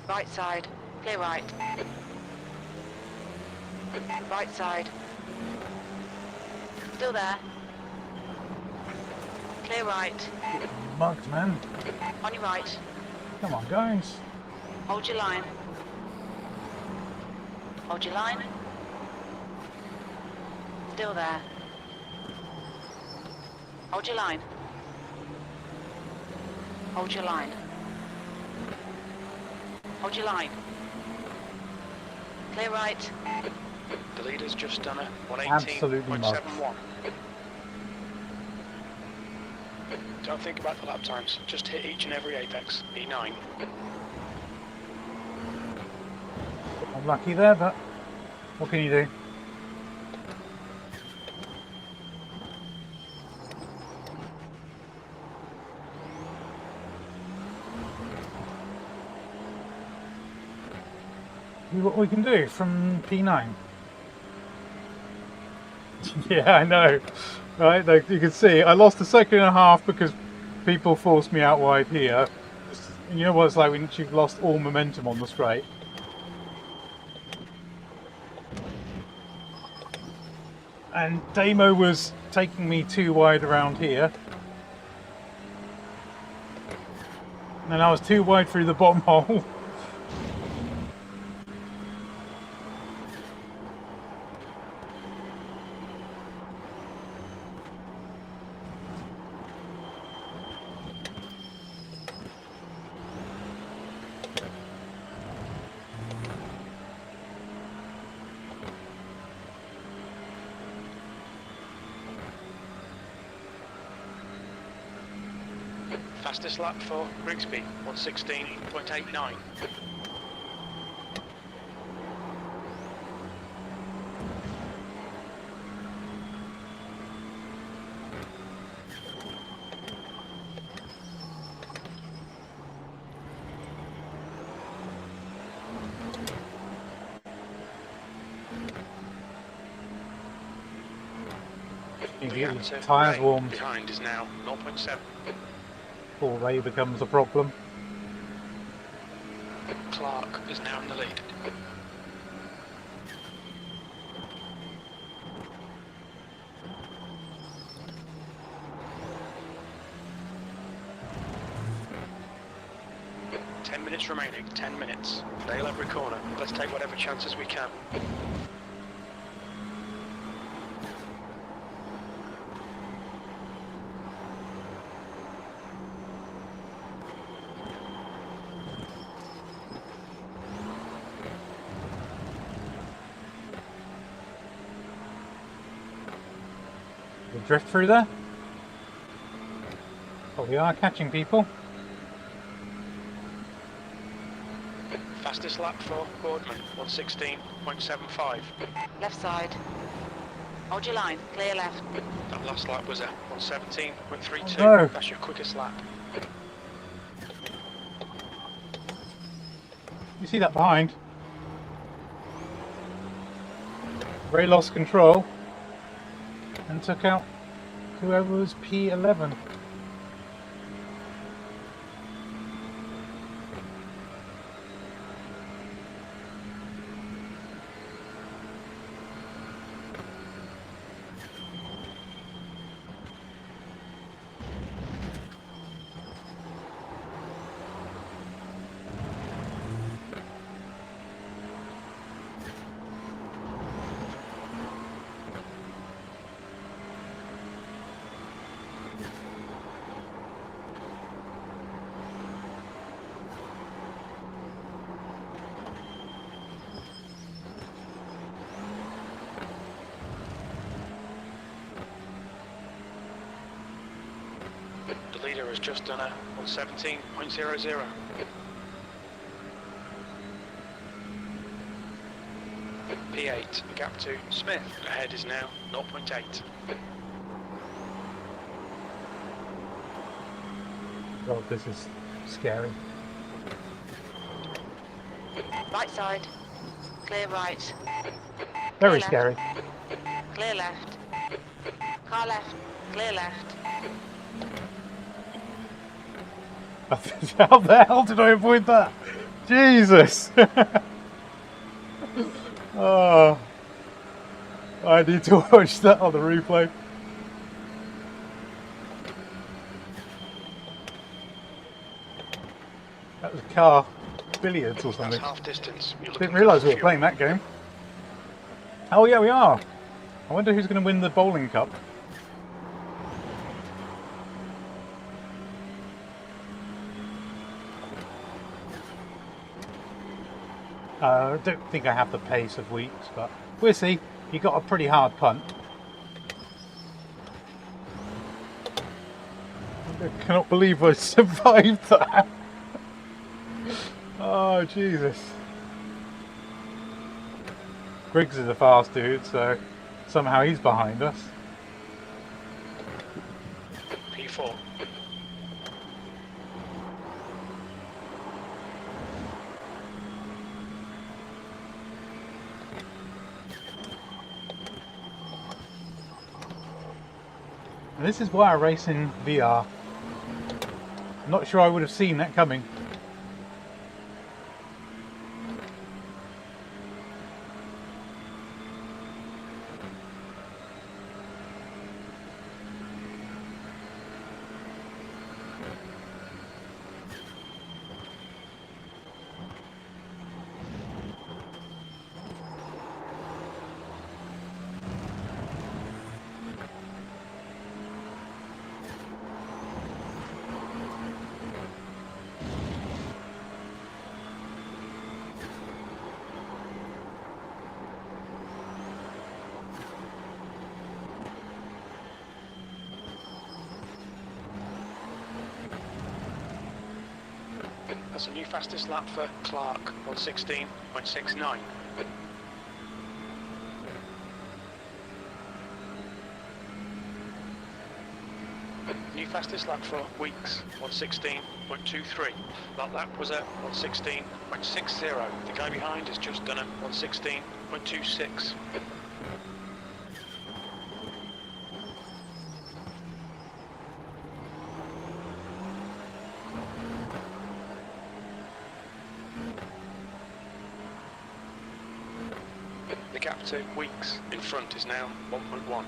[SPEAKER 3] Right side. Clear right. Right side. Still there. Clear right.
[SPEAKER 1] Mugged, man.
[SPEAKER 3] On your right.
[SPEAKER 1] Come on, guys.
[SPEAKER 3] Hold your line. Hold your line. Still there. Hold your line. Hold your line. Hold your line. Clear right.
[SPEAKER 2] The leader's just done a
[SPEAKER 1] Absolutely mugged.
[SPEAKER 2] 118.71. Don't think about the lap times, just hit each and every apex. E9.
[SPEAKER 1] I'm lucky there, but what can you do? See what we can do from P9. Yeah, I know. Right, like you can see, I lost a second and a half because people forced me out wide here. And you know what it's like when you've lost all momentum on the straight. And Damo was taking me too wide around here. And I was too wide through the bottom hole.
[SPEAKER 2] Fastest lap for Grigsby, 116.89.
[SPEAKER 1] You
[SPEAKER 2] The
[SPEAKER 1] get
[SPEAKER 2] gap
[SPEAKER 1] your
[SPEAKER 2] to
[SPEAKER 1] tyres
[SPEAKER 2] Ray
[SPEAKER 1] warmed
[SPEAKER 2] behind is now 0.7.
[SPEAKER 1] before Ray becomes a problem.
[SPEAKER 2] Clark is now in the lead. Minutes remaining, 10 minutes. Nail every corner. Let's take whatever chances we can.
[SPEAKER 1] We drift through there. But we are catching people.
[SPEAKER 2] Fastest lap for Boardman, 1:16.75.
[SPEAKER 3] Left side. Hold your line. Clear left.
[SPEAKER 2] That last lap was a 1:17.32.
[SPEAKER 1] Oh, no.
[SPEAKER 2] That's your quickest lap.
[SPEAKER 1] You see that behind? Ray lost control and took out whoever was P11.
[SPEAKER 2] The leader has just done a 1:17.00. P8, the gap to Smith. Ahead is now 0.8.
[SPEAKER 1] Oh, this is scary.
[SPEAKER 3] Right side. Clear right.
[SPEAKER 1] Very
[SPEAKER 3] Clear
[SPEAKER 1] scary.
[SPEAKER 3] left. Clear left. Car left. Clear left.
[SPEAKER 1] How the hell did I avoid that? Jesus! Oh, I need to watch that on the replay. That was car billiards or
[SPEAKER 2] That's
[SPEAKER 1] something.
[SPEAKER 2] half distance. You're looking
[SPEAKER 1] Didn't
[SPEAKER 2] for
[SPEAKER 1] realise we were
[SPEAKER 2] fuel.
[SPEAKER 1] playing that game. Oh yeah, we are. I wonder who's going to win the bowling cup. I don't think I have the pace of Weeks, but we'll see. He got a pretty hard punt. I cannot believe I survived that. Oh, Jesus. Griggs is a fast dude, so somehow he's behind us.
[SPEAKER 2] P4.
[SPEAKER 1] And this is why I race in VR. I'm not sure I would have seen that coming.
[SPEAKER 2] That's a new fastest lap for Clark, 1:16.69. New fastest lap for Weeks, 1:16.23. That lap was a 1:16.60. The guy behind has just done a 1:16.26. gap to Weeks in front is now 1.1.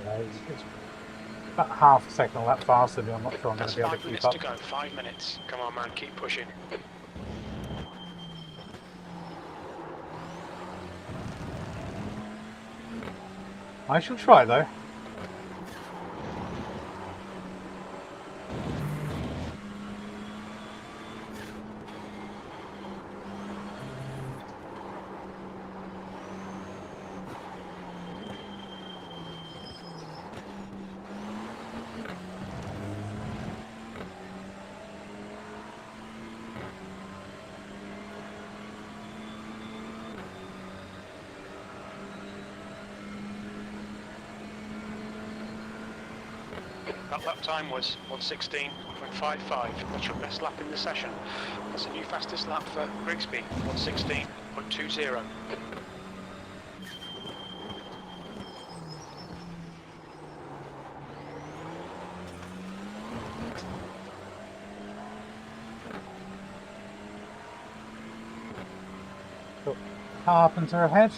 [SPEAKER 1] Yeah, it's about half a second a lap faster than me. I'm not sure I'm going
[SPEAKER 2] That's
[SPEAKER 1] to be able
[SPEAKER 2] 5
[SPEAKER 1] to keep
[SPEAKER 2] minutes
[SPEAKER 1] up.
[SPEAKER 2] to go, 5 minutes. Come on man, keep pushing.
[SPEAKER 1] I shall try though.
[SPEAKER 2] That lap time was 1:16.55. That's your best lap in the session. That's a new fastest lap for Grigsby, 1:16.20.
[SPEAKER 1] Got Carpenter ahead.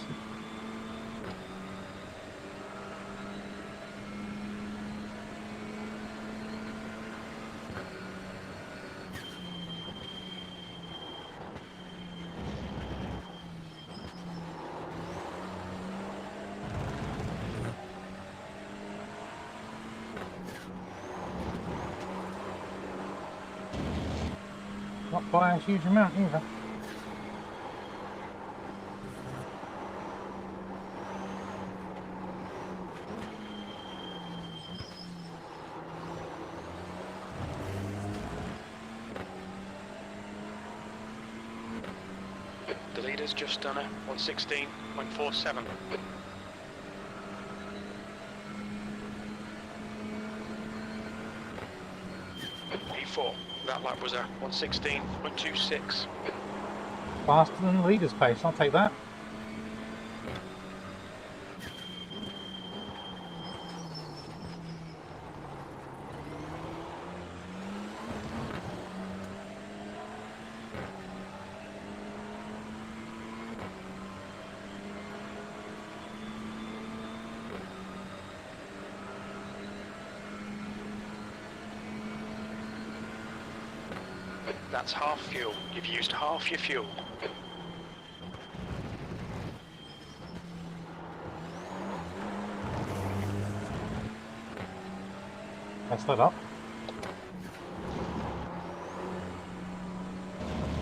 [SPEAKER 1] Not by a huge amount either.
[SPEAKER 2] The leader's just done a 1:16.47. P4. That lap was a 1:16.26.
[SPEAKER 1] Faster than the leader's pace, I'll take that.
[SPEAKER 2] That's half fuel. You've used half your fuel.
[SPEAKER 1] Press that up.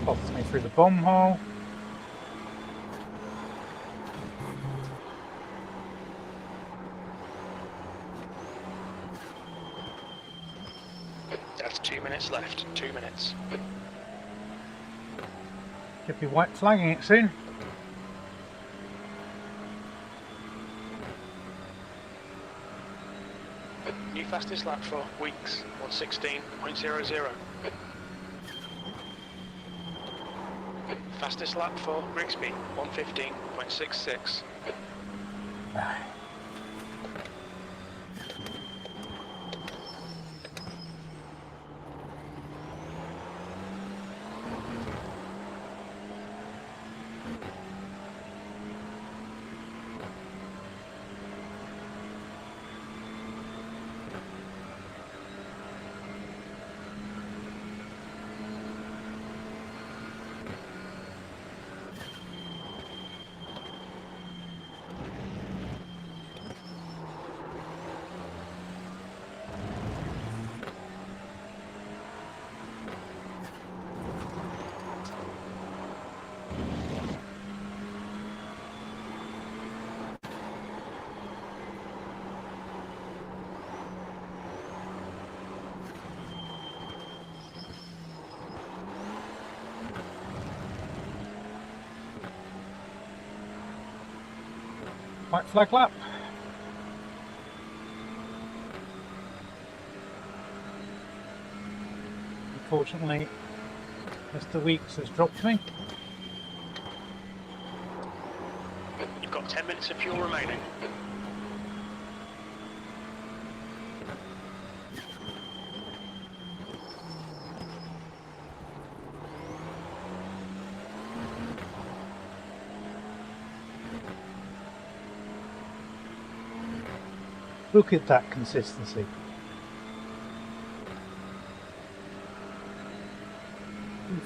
[SPEAKER 1] Pops me through the bomb hole.
[SPEAKER 2] That's 2 minutes left. 2 minutes.
[SPEAKER 1] Should be white flagging it soon.
[SPEAKER 2] New fastest lap for Weeks, 1:16.00. Fastest lap for Grigsby, 1:15.66.
[SPEAKER 1] White flag lap. Unfortunately, Mr. Weeks has dropped me.
[SPEAKER 2] You've got 10 minutes of fuel remaining.
[SPEAKER 1] Look at that consistency.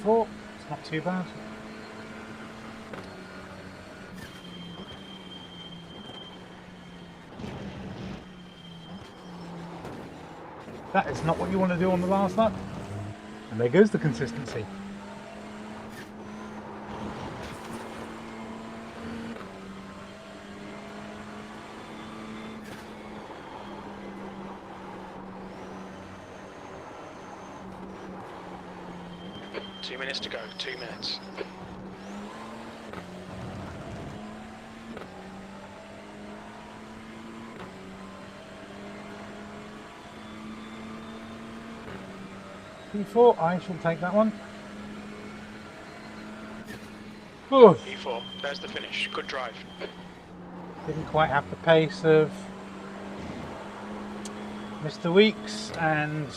[SPEAKER 1] P4, it's not too bad. That is not what you want to do on the last lap. And there goes the consistency.
[SPEAKER 2] Two minutes to go, 2 minutes.
[SPEAKER 1] P4, I shall take that one. Oh,
[SPEAKER 2] E4, there's the finish. Good drive.
[SPEAKER 1] didn't quite have the pace of Mr. Weeks, and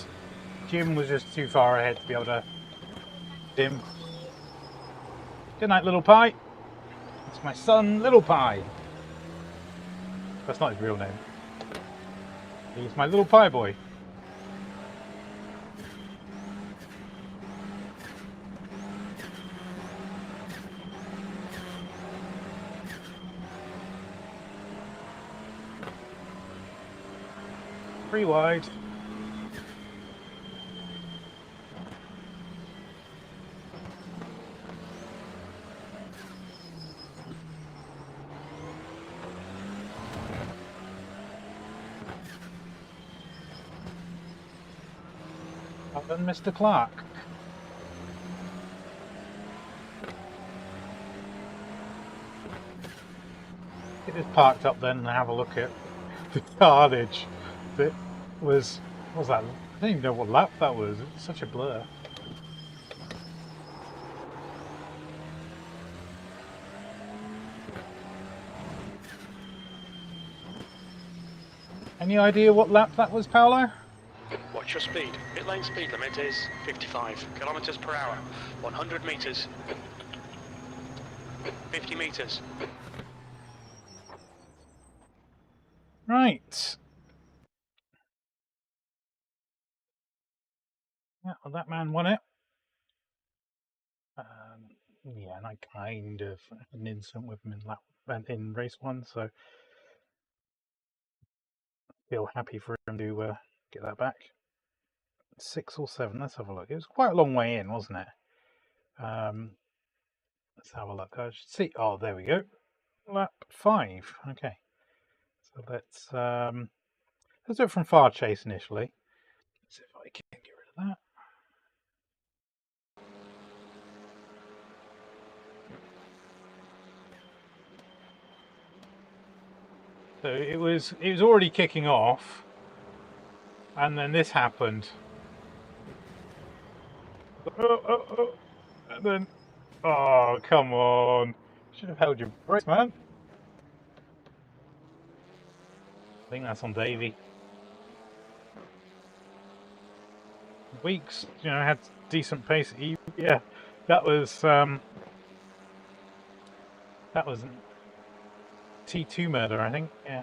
[SPEAKER 1] Jim was just too far ahead to be able to dim. Good night, Little Pie. It's my son, Little Pie. That's not his real name. He's my little pie boy. Three wide. Well done, Mr. Clark. Get this parked up then and have a look at the carnage that was. What was that? I don't even know what lap that was. It was such a blur. Any idea what lap that was, Paolo?
[SPEAKER 2] Watch your speed. Pit lane speed limit is 55 kilometers per hour. 100 meters. 50 meters.
[SPEAKER 1] Right. Yeah, well, that man won it. Yeah, and I kind of had an incident with him in race one, so feel happy for him to get that back. 6 or 7. Let's have a look. It was quite a long way in, wasn't it? Let's have a look. I should see. Oh, there we go. Lap 5. Okay. So let's do it from far chase initially. Let's see if I can get rid of that. So it was already kicking off, and then this happened. Oh. And then, oh, come on. Should have held your breath, man. I think that's on Davey. Weeks, had decent pace. Yeah, that was T2 murder, I think. Yeah.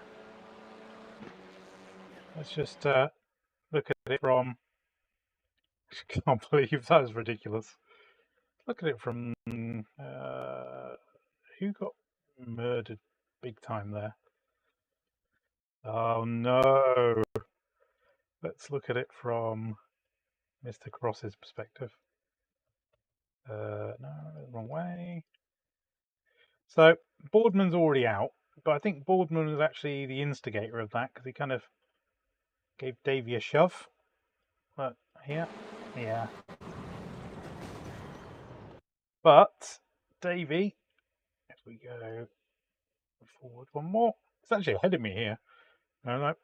[SPEAKER 1] Let's just look at it from. I can't believe that was ridiculous. Look at it from. Who got murdered big time there? Oh no! Let's look at it from Mr. Cross's perspective. No, wrong way. So Boardman's already out, but I think Boardman was actually the instigator of that because he kind of gave Davey a shove. But here, yeah. But Davey, if we go forward one more, it's actually ahead of me here. Because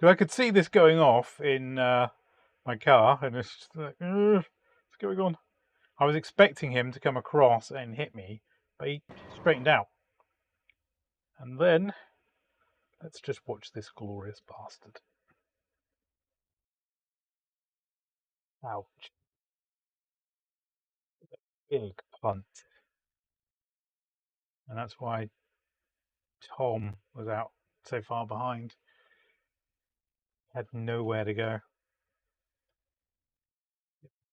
[SPEAKER 1] I could see this going off in my car, and it's just like, what's going on? I was expecting him to come across and hit me, but he straightened out. And then, let's just watch this glorious bastard. Ouch. Big punt. And that's why Tom was out so far behind. Had nowhere to go.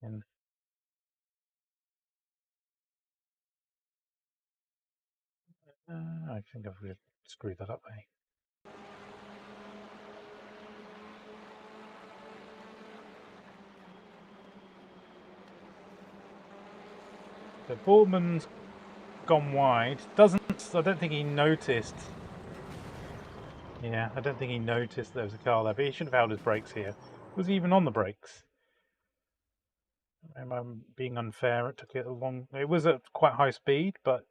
[SPEAKER 1] And I think I've really screwed that up, eh? So Boardman's gone wide. I don't think he noticed. Yeah, I don't think he noticed there was a car there, but he should have held his brakes here. Was he even on the brakes? Am I being unfair? It took it a long... It was at quite high speed, but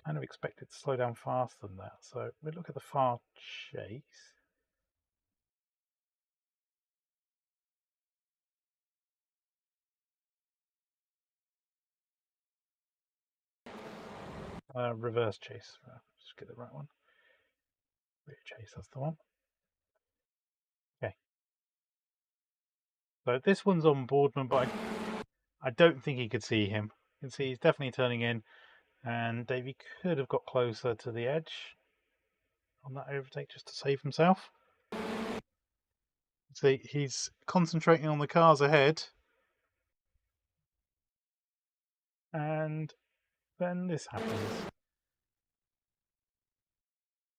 [SPEAKER 1] kind of expected to slow down faster than that. So we look at the far chase. Reverse chase. Just get the right one. Rear chase, that's the one. Okay. So this one's on Boardman, but I don't think he could see him. You can see he's definitely turning in, and Davey could have got closer to the edge on that overtake just to save himself. See, he's concentrating on the cars ahead, and then this happens.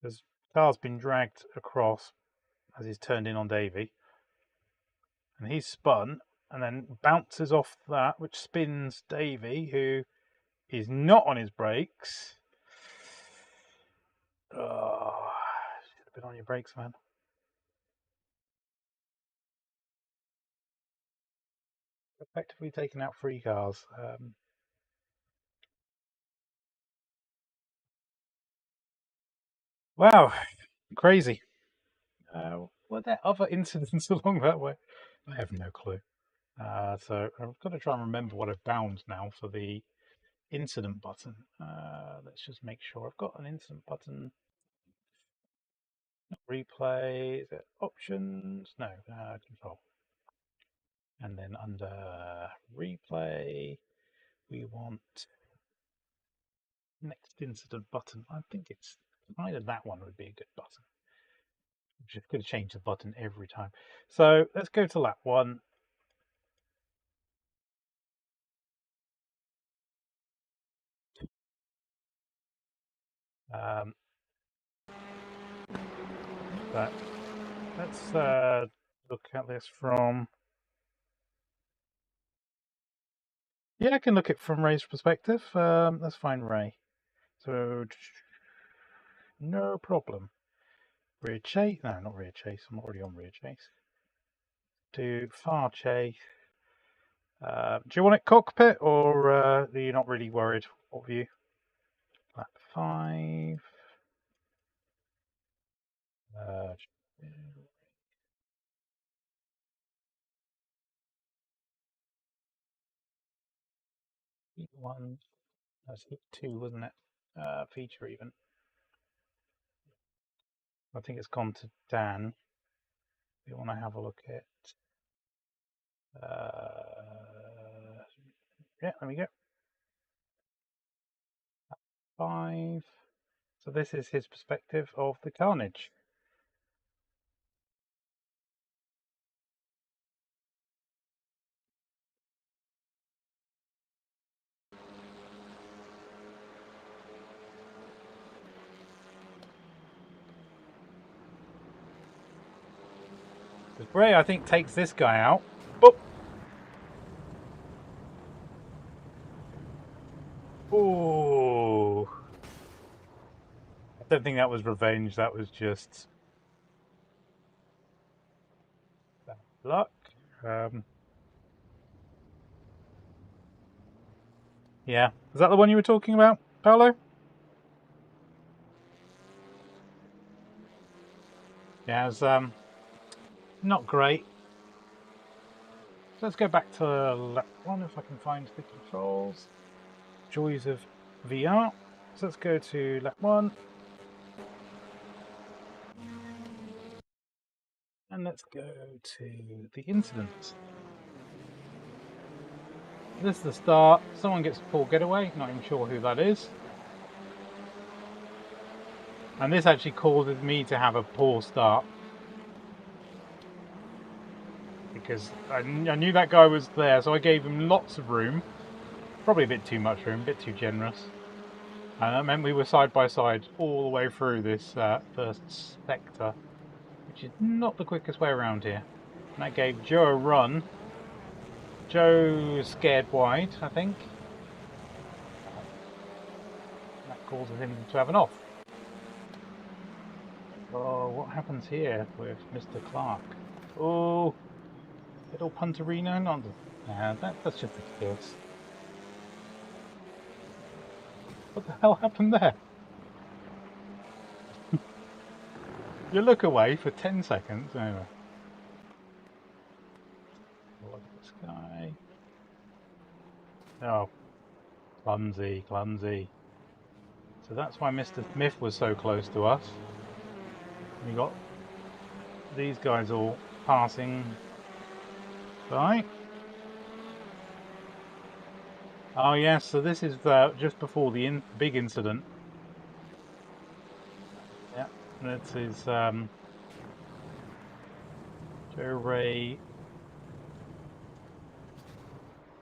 [SPEAKER 1] The car's been dragged across as he's turned in on Davey, and he's spun and then bounces off that, which spins Davey, who is not on his brakes. Oh, should have been on your brakes, man. Effectively taking out 3 cars. Wow, crazy. Were there other incidents along that way? I have no clue. So I've got to try and remember what I've bound now for the incident button. Let's just make sure I've got an incident button. Replay, is it options? No, control. And then under replay, we want next incident button. I think it's either that one would be a good button. I'm just going to change the button every time. So let's go to lap 1. But let's look at this from... Yeah, I can look at it from Ray's perspective. Let's find Ray. So, no problem. Rear chase. No, not rear chase. I'm already on rear chase. Do far chase. Do you want it cockpit, or are you not really worried? What view? Lap 5. Heat 1. That's heat 2, wasn't it? Feature even. I think it's gone to Dan. We want to have a look at. Yeah, there we go. 5. So this is his perspective of the carnage. Ray, I think, takes this guy out. Boop. Ooh. I don't think that was revenge. That was just bad luck. Yeah. Is that the one you were talking about, Paolo? Yeah, it was not great. So let's go back to lap 1 if I can find the controls. Joys of VR. So let's go to lap 1. And let's go to the incident. This is the start. Someone gets a poor getaway. Not even sure who that is. And this actually causes me to have a poor start. because I knew that guy was there, so I gave him lots of room. Probably a bit too much room, a bit too generous. And that meant we were side by side all the way through this first sector, which is not the quickest way around here. And that gave Joe a run. Joe scared wide, I think. That causes him to have an off. Oh, what happens here with Mr. Clark? Oh, little punterino. Nah, that's just a kiss. What the hell happened there? You look away for 10 seconds. Anyway. Look at the sky. Oh, clumsy, clumsy. So that's why Mr. Smith was so close to us. We got these guys all passing by. Oh yes, so this is just before the big incident. Yeah, this is Joe Ray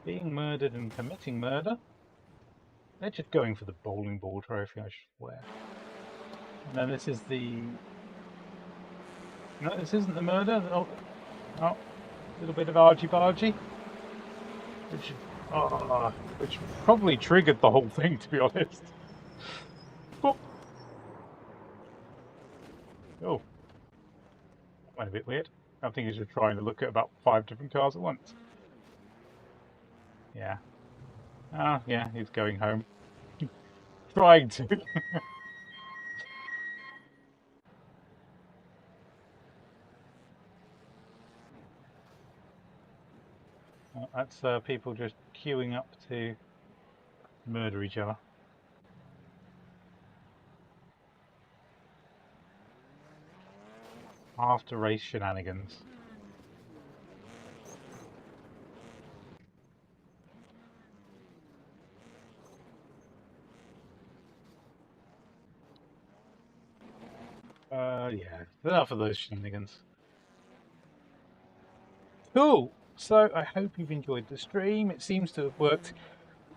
[SPEAKER 1] being murdered and committing murder. They're just going for the bowling ball trophy, I swear. And then this is the... No, this isn't the murder. Oh, a little bit of argy-bargy. Which probably triggered the whole thing, to be honest. Oh. That went a bit weird. I think he's just trying to look at about 5 different cars at once. Yeah. Oh, yeah, he's going home. Trying to. That's people just queuing up to murder each other. After race shenanigans. Yeah, enough of those shenanigans. Cool. So I hope you've enjoyed the stream. It seems to have worked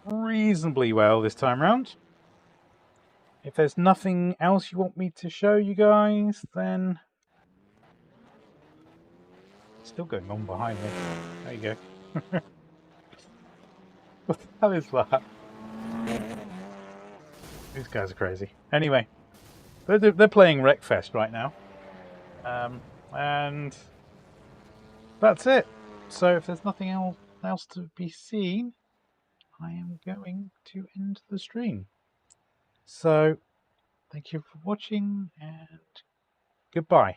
[SPEAKER 1] reasonably well this time round. If there's nothing else you want me to show you guys, then it's still going on behind me. There you go. What the hell is that? These guys are crazy. Anyway, they're playing Wreckfest right now. And that's it. So if there's nothing else to be seen, I am going to end the stream. So thank you for watching and goodbye.